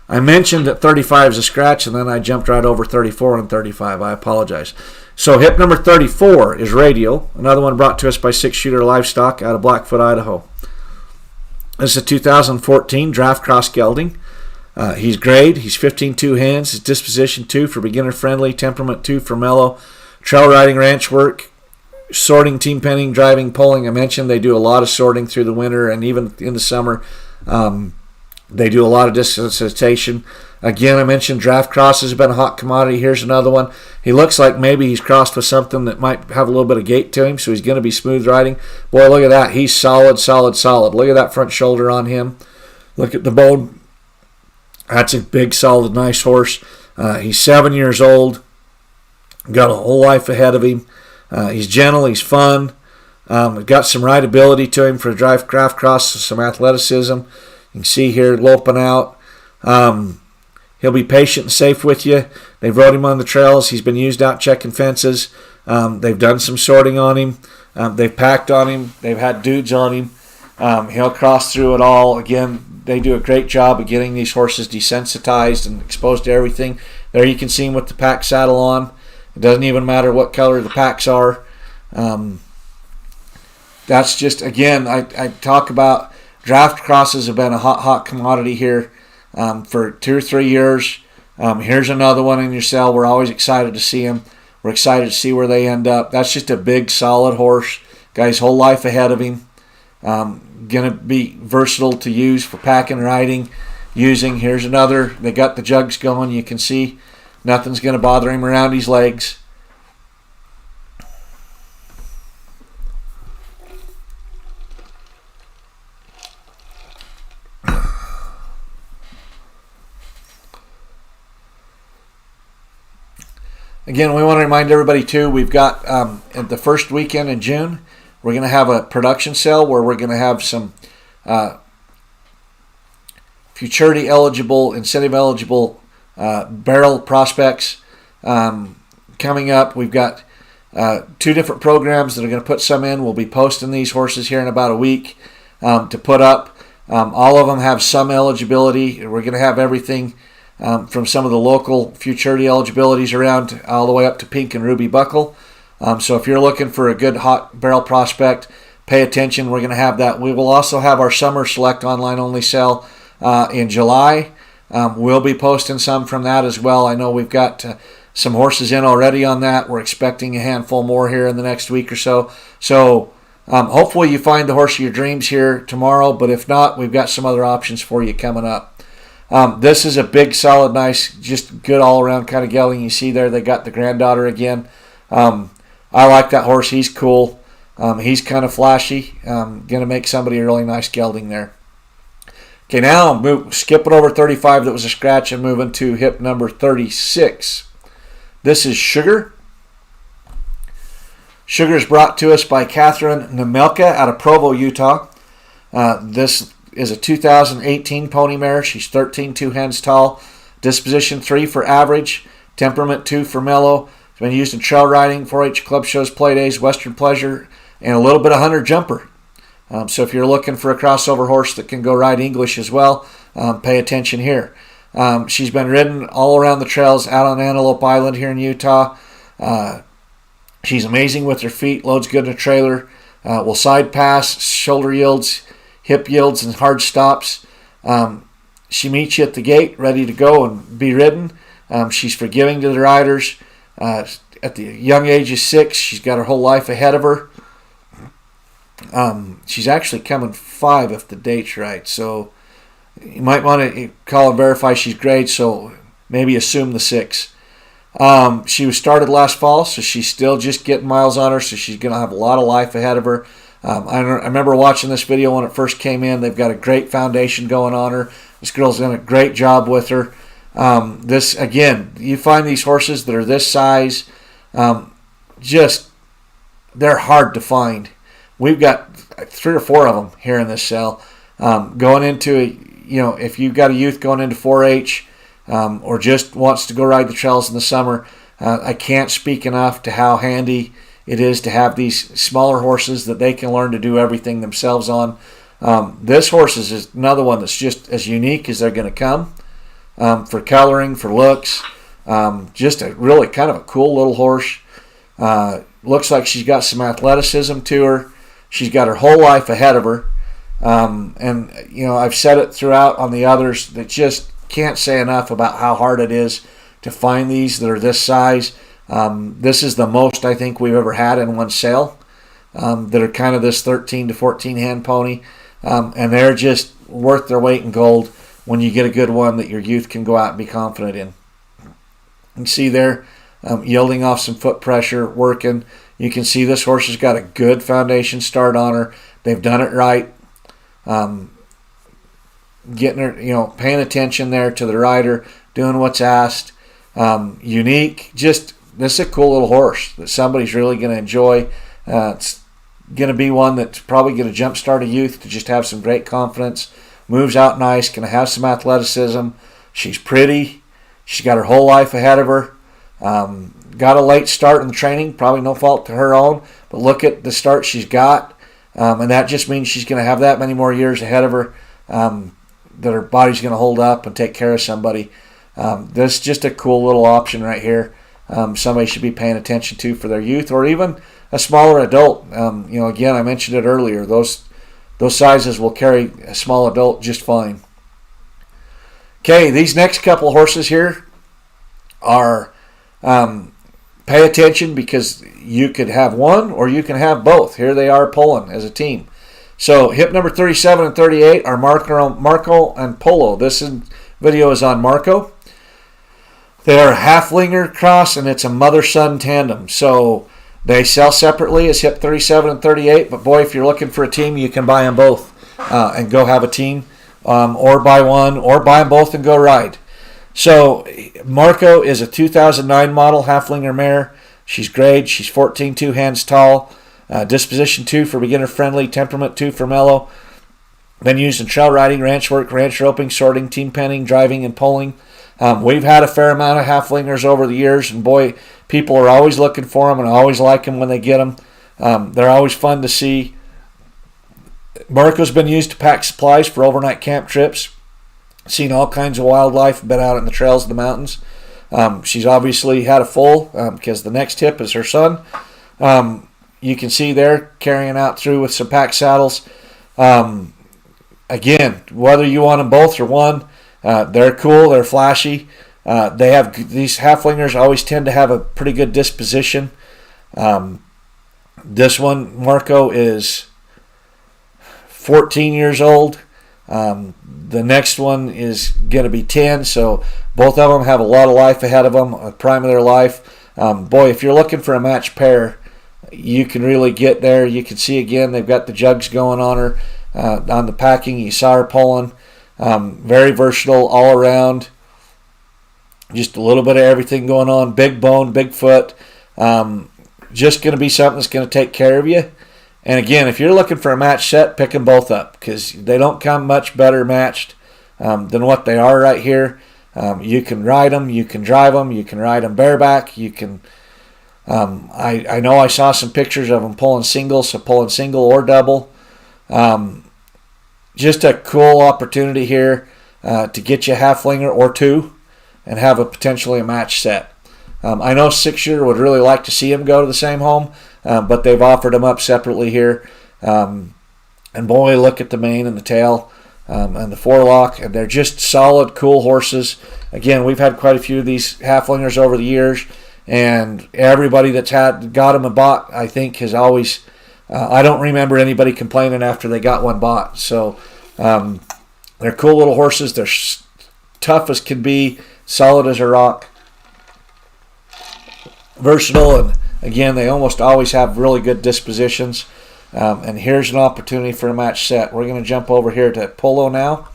I mentioned that 35 is a scratch, and then I jumped right over 34 and 35. I apologize. So hip number 34 is Radial. Another one brought to us by Six Shooter Livestock out of Blackfoot, Idaho. This is a 2014 draft cross gelding. He's grade. He's 15-2 hands. His disposition 2 for beginner friendly. Temperament 2 for mellow. Trail riding, ranch work. Sorting, team penning, driving, pulling. I mentioned they do a lot of sorting through the winter and even in the summer. They do a lot of desensitization. Again, I mentioned draft crosses have been a hot commodity. Here's another one. He looks like maybe he's crossed with something that might have a little bit of gait to him, so he's going to be smooth riding. Boy, look at that. He's solid, solid, solid. Look at that front shoulder on him. Look at the bone. That's a big, solid, nice horse. He's 7 years old. Got a whole life ahead of him. He's gentle. He's fun. Got some rideability to him for a draft cross, some athleticism. You can see here loping out. He'll be patient and safe with you. They've rode him on the trails. He's been used out checking fences. They've done some sorting on him. They've packed on him. They've had dudes on him. He'll cross through it all. Again, they do a great job of getting these horses desensitized and exposed to everything. There you can see him with the pack saddle on. It doesn't even matter what color the packs are. That's just, again, I talk about draft crosses have been a hot commodity here for 2 or 3 years. Here's another one in your cell. We're always excited to see him. We're excited to see where they end up. That's just a big, solid horse. Guy's whole life ahead of him. Going to be versatile to use for packing, riding, using. Here's another. They got the jugs going. You can see nothing's going to bother him around his legs. Again, we want to remind everybody, too, we've got at the first weekend in June, we're going to have a production sale where we're going to have some futurity-eligible, incentive-eligible barrel prospects coming up. We've got 2 different programs that are going to put some in. We'll be posting these horses here in about a week to put up. All of them have some eligibility. We're going to have everything from some of the local futurity eligibilities around all the way up to pink and ruby buckle. So if you're looking for a good hot barrel prospect, pay attention. We're going to have that. We will also have our summer select online only sale in July. We'll be posting some from that as well. I know we've got some horses in already on that. We're expecting a handful more here in the next week or so. So hopefully you find the horse of your dreams here tomorrow, but if not, we've got some other options for you coming up. This is a big, solid, nice, just good all-around kind of gelding. You see there, they got the granddaughter again. I like that horse. He's cool. He's kind of flashy. Going to make somebody a really nice gelding there. Okay, now skipping over 35 that was a scratch and moving to hip number 36. This is Sugar. Sugar is brought to us by Catherine Nemelka out of Provo, Utah. This is a 2018 pony mare. She's 13 2 hands tall. Disposition 3 for average. Temperament 2 for mellow. It's been used in trail riding, 4-H club shows, play days, Western pleasure, and a little bit of hunter jumper. So if you're looking for a crossover horse that can go ride English as well, pay attention here. She's been ridden all around the trails out on Antelope Island here in Utah. She's amazing with her feet, loads good in a trailer, will side pass, shoulder yields, hip yields, and hard stops. She meets you at the gate, ready to go and be ridden. She's forgiving to the riders. At the young age of 6, she's got her whole life ahead of her. She's actually coming 5 if the date's right. So you might want to call and verify she's grade, so maybe assume the 6. She was started last fall, so she's still just getting miles on her, so she's going to have a lot of life ahead of her. I remember watching this video when it first came in. They've got a great foundation going on her. This girl's done a great job with her. This, again, you find these horses that are this size, they're hard to find. We've got 3 or 4 of them here in this cell. Going into, if you've got a youth going into 4-H or just wants to go ride the trails in the summer, I can't speak enough to how handy it is to have these smaller horses that they can learn to do everything themselves on. This horse is another one that's just as unique as they're going to come for coloring, for looks. Just a really kind of a cool little horse. Looks like she's got some athleticism to her. She's got her whole life ahead of her. I've said it throughout on the others that just can't say enough about how hard it is to find these that are this size. This is the most I think we've ever had in one sale that are kind of this 13 to 14 hand pony. And they're just worth their weight in gold when you get a good one that your youth can go out and be confident in. You can see there, yielding off some foot pressure, working. You can see this horse has got a good foundation start on her. They've done it right. Getting her, paying attention there to the rider, doing what's asked. Unique. This is a cool little horse that somebody's really going to enjoy. It's going to be one that's probably going to jumpstart a youth to just have some great confidence. Moves out nice, going to have some athleticism. She's pretty. She's got her whole life ahead of her. Got a late start in the training, probably no fault to her own, but look at the start she's got, and that just means she's going to have that many more years ahead of her that her body's going to hold up and take care of somebody. This is just a cool little option right here. Somebody should be paying attention to for their youth or even a smaller adult. Again, I mentioned it earlier. Those sizes will carry a small adult just fine. Okay, these next couple horses here are pay attention because you could have one or you can have both. Here they are pulling as a team. So hip number 37 and 38 are Marco and Polo. This video is on Marco. They are a halflinger cross and it's a mother-son tandem. So they sell separately as hip 37 and 38, but boy, if you're looking for a team, you can buy them both and go have a team, or buy one, or buy them both and go ride. So Marco is a 2009 model halflinger mare. She's grade. She's 14 2 hands tall. Disposition 2 for beginner friendly. Temperament 2 for mellow. Been used in trail riding, ranch work, ranch roping, sorting, team penning, driving, and pulling. We've had a fair amount of halflingers over the years, and boy, people are always looking for them and always like them when they get them. They're always fun to see. Marco's been used to pack supplies for overnight camp trips. Seen all kinds of wildlife, been out in the trails of the mountains. She's obviously had a foal because the next hip is her son. You can see there carrying out through with some pack saddles. Again, whether you want them both or one, they're cool, they're flashy. They have these halflingers always tend to have a pretty good disposition. This one, Marco, is 14 years old. The next one is going to be 10, so both of them have a lot of life ahead of them, a prime of their life. Boy, if you're looking for a matched pair, you can really get there. You can see again they've got the jugs going on her on the packing. You saw her pulling. Very versatile all around. Just a little bit of everything going on. Big bone, big foot. Just going to be something that's going to take care of you. And again, if you're looking for a match set, pick them both up because they don't come much better matched than what they are right here. You can ride them, you can drive them, you can ride them bareback. You can. I know I saw some pictures of them pulling singles, so pulling single or double. Just a cool opportunity here to get you a halflinger or two and have a potentially a match set. I know 6-shooter would really like to see them go to the same home, but they've offered them up separately here. And boy, look at the mane and the tail and the forelock, and they're just solid, cool horses. Again, we've had quite a few of these halflingers over the years, and everybody that's got them and bought, I think, has always. I don't remember anybody complaining after they got one bought. So they're cool little horses. They're tough as can be, solid as a rock, versatile, and again, they almost always have really good dispositions. And here's an opportunity for a match set. We're going to jump over here to Polo now.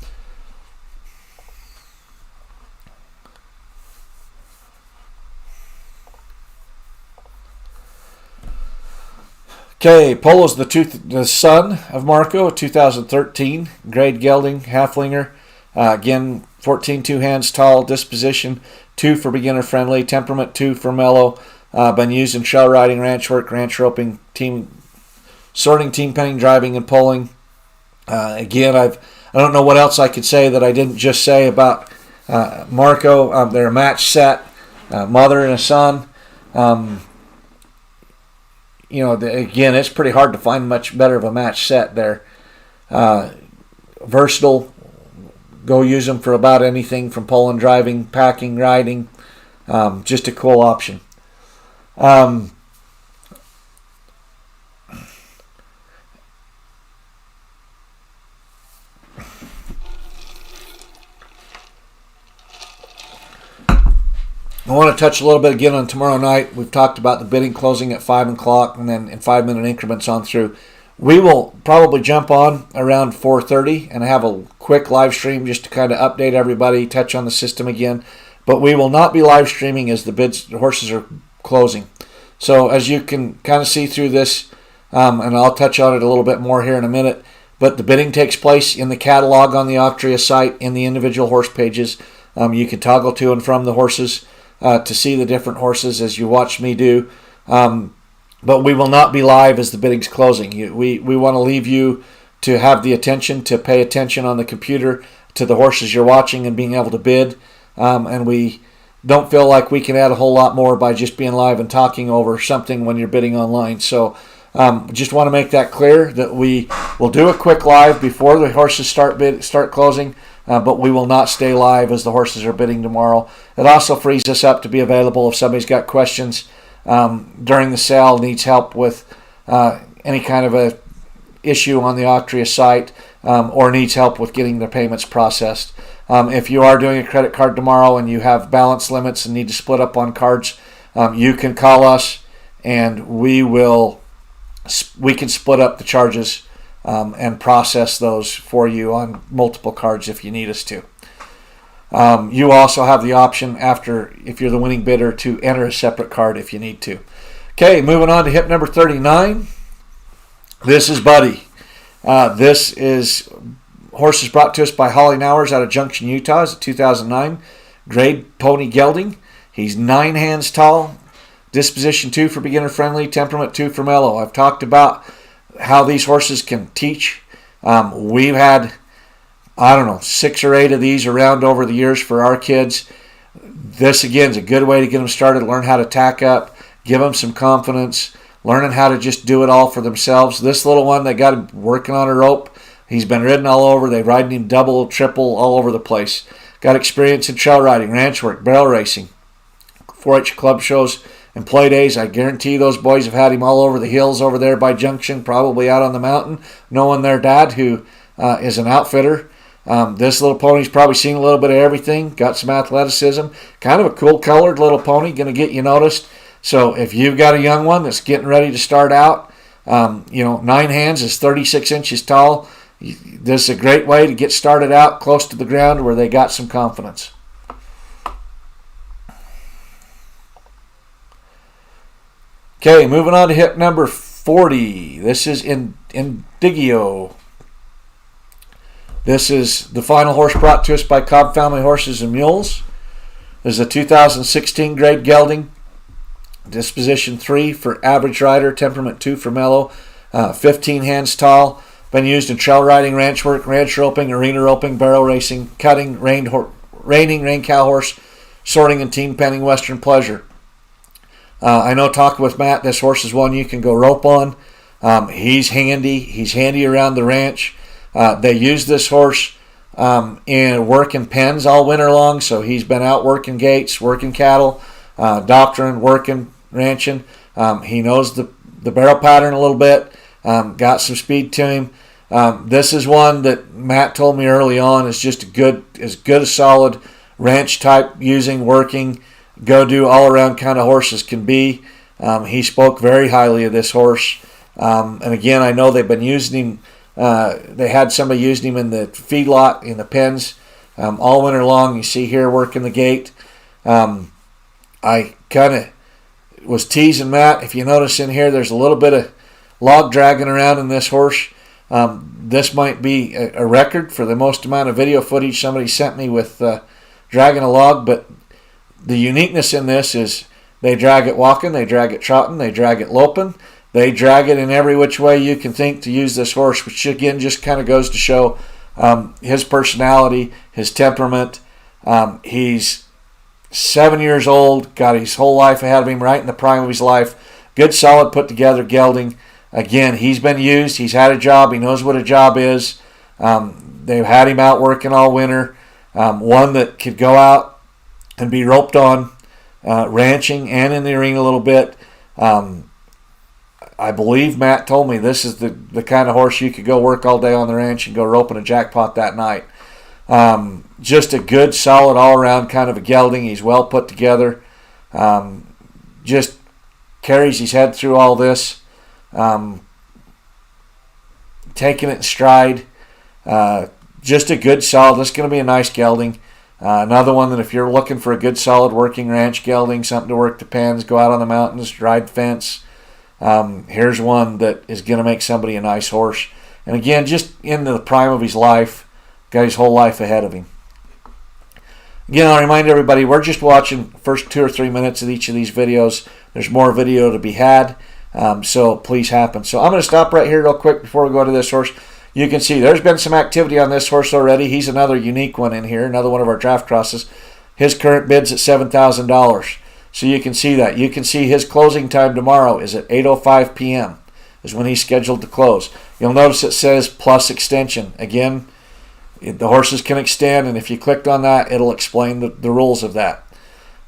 Okay, Polo's the son of Marco, 2013, grade gelding, halflinger. Again, 14 2 hands tall, disposition 2 for beginner friendly, temperament 2 for mellow. Been used in show riding, ranch work, ranch roping, team sorting, team penning, driving, and pulling. Again, I don't know what else I could say that I didn't just say about Marco. They're a match set, mother and a son. Again, it's pretty hard to find much better of a match set there. Versatile. Go use them for about anything from pulling, driving, packing, riding. Just a cool option. I want to touch a little bit again on tomorrow night. We've talked about the bidding closing at 5 o'clock and then in 5-minute increments on through. We will probably jump on around 4:30 and have a quick live stream just to kind of update everybody, touch on the system again. But we will not be live streaming as the horses are closing. So as you can kind of see through this, and I'll touch on it a little bit more here in a minute, but the bidding takes place in the catalog on the Octria site in the individual horse pages. You can toggle to and from the horses to see the different horses as you watch me do. But we will not be live as the bidding's closing. We want to leave you to have the attention, to pay attention on the computer to the horses you're watching and being able to bid. And we don't feel like we can add a whole lot more by just being live and talking over something when you're bidding online. So just want to make that clear that we will do a quick live before the horses start closing, but we will not stay live as the horses are bidding tomorrow. It also frees us up to be available if somebody's got questions during the sale, needs help with any kind of a issue on the Octria site, or needs help with getting their payments processed. If you are doing a credit card tomorrow and you have balance limits and need to split up on cards, you can call us and we can split up the charges and process those for you on multiple cards if you need us to. You also have the option if you're the winning bidder, to enter a separate card if you need to. Okay, moving on to hip number 39. This is Buddy. This is horses brought to us by Holly Nowers out of Junction, Utah. It's a 2009 grade pony gelding. He's 9 hands tall. Disposition 2 for beginner friendly. Temperament 2 for mellow. I've talked about how these horses can teach. We've had 6 or 8 of these around over the years for our kids. This, again, is a good way to get them started, learn how to tack up, give them some confidence, learning how to just do it all for themselves. This little one, they got him working on a rope. He's been ridden all over. They're riding him double, triple, all over the place. Got experience in trail riding, ranch work, barrel racing, 4-H club shows, and play days. I guarantee those boys have had him all over the hills over there by Junction, probably out on the mountain, knowing their dad, who is an outfitter. This little pony's probably seen a little bit of everything, got some athleticism, kind of a cool colored little pony, going to get you noticed. So if you've got a young one that's getting ready to start out, 9 hands is 36 inches tall. this is a great way to get started out close to the ground where they got some confidence. Okay, moving on to hip number 40. This is Indigio. This is the final horse brought to us by Cobb Family Horses and Mules. This is a 2016 grade gelding. Disposition 3 for average rider, temperament 2 for mellow, 15 hands tall. Been used in trail riding, ranch work, ranch roping, arena roping, barrel racing, cutting, reining, rein cow horse, sorting, and team penning Western pleasure. I know talking with Matt, this horse is one you can go rope on. He's handy. He's handy around the ranch. They use this horse in working pens all winter long, so he's been out working gates, working cattle, doctoring, working, ranching. He knows the barrel pattern a little bit, got some speed to him. This is one that Matt told me early on is just as good a solid ranch type using, working, go do all around kind of horse as can be. He spoke very highly of this horse. And again, I know they've been using him. They had somebody using him in the feedlot, in the pens, all winter long. You see here working the gate. I kind of was teasing Matt. If you notice in here, there's a little bit of log dragging around in this horse. This might be a record for the most amount of video footage somebody sent me with dragging a log, but the uniqueness in this is they drag it walking, they drag it trotting, they drag it loping, they drag it in every which way you can think to use this horse, which again just kind of goes to show his personality, his temperament. He's 7 years old, got his whole life ahead of him, right in the prime of his life. Good, solid, put together gelding. Again, he's been used. He's had a job. He knows what a job is. They've had him out working all winter. One that could go out and be roped on, ranching and in the arena a little bit. I believe Matt told me this is the kind of horse you could go work all day on the ranch and go roping a jackpot that night. Just a good, solid, all-around kind of a gelding. He's well put together. Just carries his head through all this. Taking it in stride. Just a good, solid. This is going to be a nice gelding. Another one that if you're looking for a good, solid working ranch gelding, something to work the pens, go out on the mountains, ride fence, here's one that is going to make somebody a nice horse. And again, just into the prime of his life, got his whole life ahead of him. Again, I'll remind everybody, we're just watching the first 2 or 3 minutes of each of these videos. There's more video to be had, so please happen. So I'm going to stop right here real quick before we go to this horse. You can see there's been some activity on this horse already. He's another unique one in here, another one of our draft crosses. His current bid's at $7,000. So you can see that. You can see his closing time tomorrow is at 8:05 p.m. is when he's scheduled to close. You'll notice it says plus extension. Again, the horses can extend, and if you clicked on that, it'll explain the rules of that.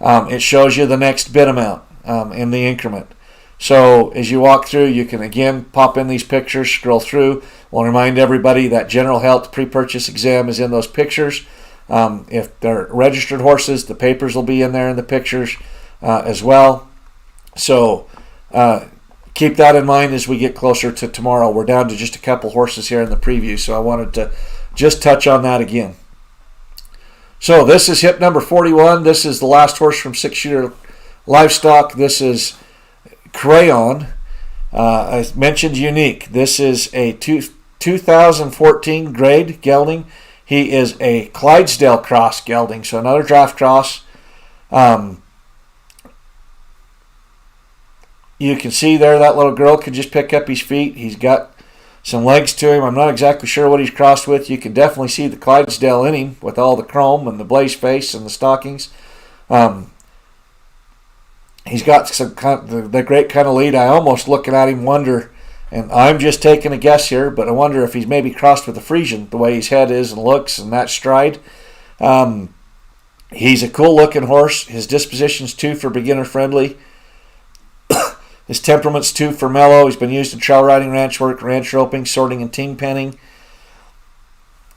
It shows you the next bid amount in the increment. So as you walk through, you can again pop in these pictures, scroll through. We'll remind everybody that general health pre-purchase exam is in those pictures. If they're registered horses, the papers will be in there in the pictures as well. So keep that in mind as we get closer to tomorrow. We're down to just a couple horses here in the preview, so I wanted to just touch on that again. So this is hip number 41. This is the last horse from 6-year livestock. This is Crayon. I mentioned unique. This is a 2014 grade gelding. He is a Clydesdale cross gelding, so another draft cross. You can see there that little girl could just pick up his feet. He's got some legs to him. I'm not exactly sure what he's crossed with. You can definitely see the Clydesdale in him with all the chrome and the blaze face and the stockings. He's got some the great kind of lead. I almost looking at him wonder, and I'm just taking a guess here, but I wonder if he's maybe crossed with a Frisian, the way his head is and looks and that stride. He's a cool looking horse. His disposition's 2 for beginner friendly. His temperament's 2 for mellow. He's been used in trail riding, ranch work, ranch roping, sorting, and team penning.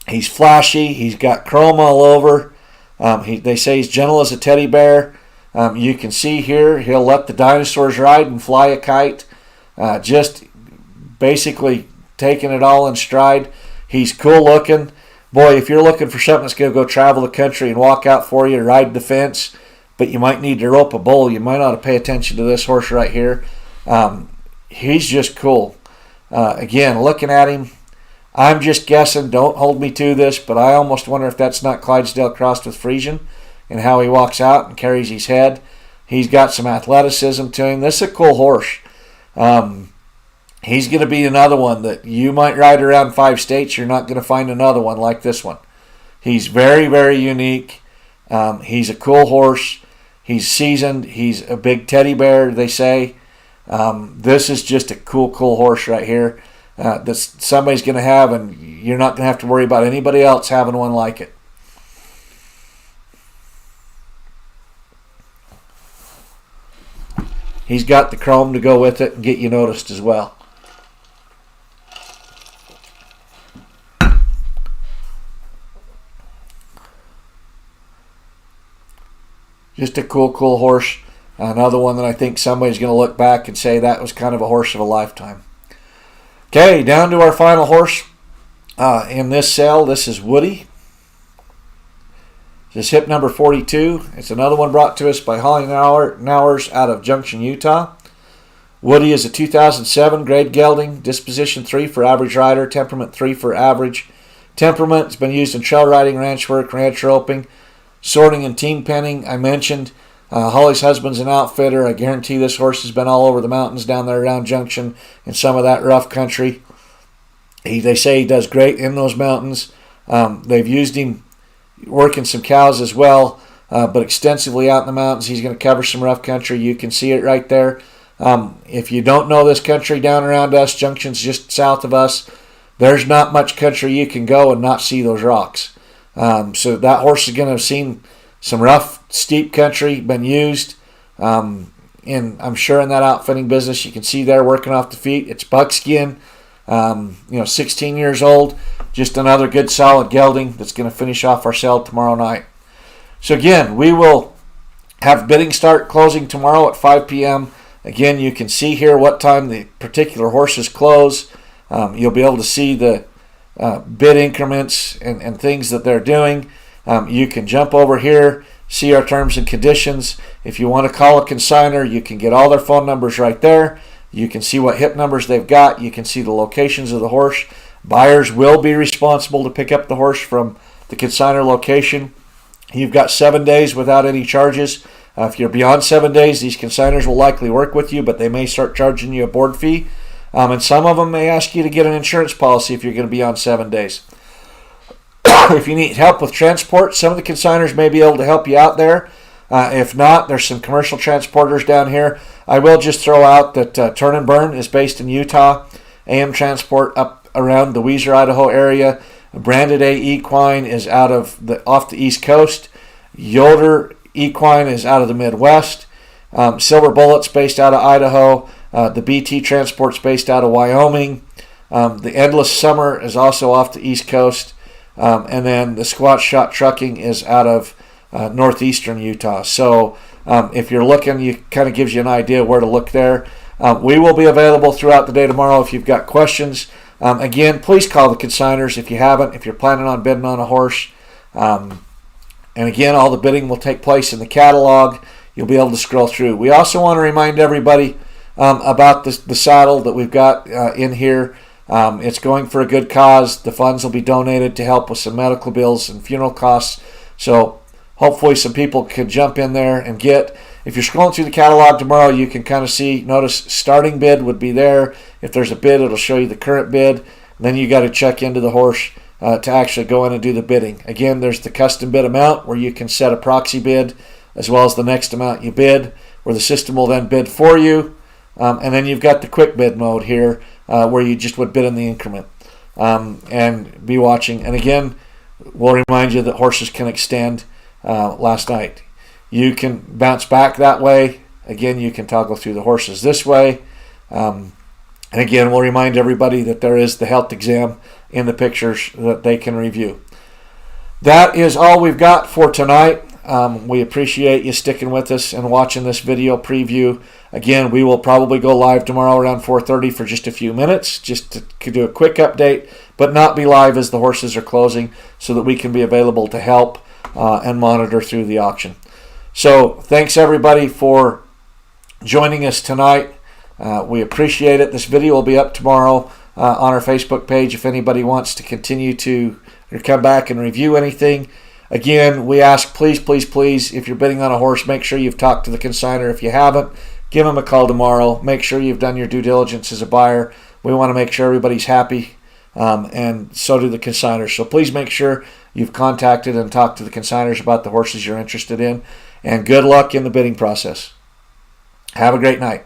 He's flashy. He's got chrome all over. They say he's gentle as a teddy bear. You can see here he'll let the dinosaurs ride and fly a kite. Just basically taking it all in stride. He's cool looking. Boy, if you're looking for something that's going to go travel the country and walk out for you, ride the fence, but you might need to rope a bull, you might ought to pay attention to this horse right here. He's just cool. Again, looking at him, I'm just guessing, don't hold me to this, but I almost wonder if that's not Clydesdale crossed with Friesian and how he walks out and carries his head. He's got some athleticism to him. This is a cool horse. He's going to be another one that you might ride around 5 states. You're not going to find another one like this one. He's very, very unique. He's a cool horse. He's seasoned. He's a big teddy bear, they say. This is just a cool horse right here that somebody's going to have, and you're not going to have to worry about anybody else having one like it. He's got the chrome to go with it and get you noticed as well. Just a cool horse. Another one that I think somebody's going to look back and say that was kind of a horse of a lifetime. Okay, down to our final horse in this sale. This is Woody. This is hip number 42. It's another one brought to us by Holly Nowers out of Junction, Utah. Woody is a 2007 grade gelding, disposition 3 for average rider, temperament 3 for average. Temperament has been used in trail riding, ranch work, ranch roping, sorting, and team penning. I mentioned Holly's husband's an outfitter. I guarantee this horse has been all over the mountains down there around Junction in some of that rough country. They say he does great in those mountains. They've used him working some cows as well, but extensively out in the mountains. He's going to cover some rough country. You can see it right there. If you don't know this country down around us, Junction's just south of us, there's not much country you can go and not see those rocks. So that horse is going to have seen some rough, steep country, been used. I'm sure in that outfitting business, you can see there working off the feet. It's buckskin, 16 years old. Just another good solid gelding that's going to finish off our sale tomorrow night. So again, we will have bidding start closing tomorrow at 5 p.m. Again, you can see here what time the particular horses close. You'll be able to see the bid increments and things that they're doing. You can jump over here, see our terms and conditions. If you want to call a consignor, you can get all their phone numbers right there. You can see what hip numbers they've got. You can see the locations of the horse. Buyers will be responsible to pick up the horse from the consignor location. You've got 7 days without any charges. If you're beyond 7 days, these consignors will likely work with you, but they may start charging you a board fee. And some of them may ask you to get an insurance policy if you're going to be on 7 days. If you need help with transport, some of the consignors may be able to help you out there. If not, there's some commercial transporters down here. I will just throw out that Turn and Burn is based in Utah. AM Transport up around the Weiser, Idaho area. Branded A Equine is off the East Coast. Yoder Equine is out of the Midwest. Silver Bullet's based out of Idaho. The BT Transport's based out of Wyoming. The Endless Summer is also off the East Coast. And then the Squat Shot Trucking is out of northeastern Utah. So if you're looking, it kind of gives you an idea where to look there. We will be available throughout the day tomorrow if you've got questions. Again, please call the consignors if you haven't, if you're planning on bidding on a horse. And again, all the bidding will take place in the catalog. You'll be able to scroll through. We also want to remind everybody about the saddle that we've got in here. It's going for a good cause. The funds will be donated to help with some medical bills and funeral costs. So hopefully some people can jump in there and get. If you're scrolling through the catalog tomorrow, you can kind of see, notice starting bid would be there. If there's a bid, it'll show you the current bid. Then you got to check into the horse to actually go in and do the bidding. Again, there's the custom bid amount where you can set a proxy bid as well as the next amount you bid, where the system will then bid for you. And then you've got the quick bid mode here where you just would bid in the increment and be watching. And again, we'll remind you that horses can extend last night. You can bounce back that way. Again, you can toggle through the horses this way. And again, we'll remind everybody that there is the health exam in the pictures that they can review. That is all we've got for tonight. We appreciate you sticking with us and watching this video preview. Again, we will probably go live tomorrow around 4:30 for just a few minutes, just to do a quick update. but not be live as the horses are closing, so that we can be available to help and monitor through the auction. So thanks everybody for joining us tonight. We appreciate it. This video will be up tomorrow on our Facebook page if anybody wants to continue to come back and review anything. Again, we ask, please, if you're bidding on a horse, make sure you've talked to the consignor. If you haven't, give them a call tomorrow. Make sure you've done your due diligence as a buyer. We want to make sure everybody's happy, and so do the consignors. So please make sure you've contacted and talked to the consignors about the horses you're interested in, and good luck in the bidding process. Have a great night.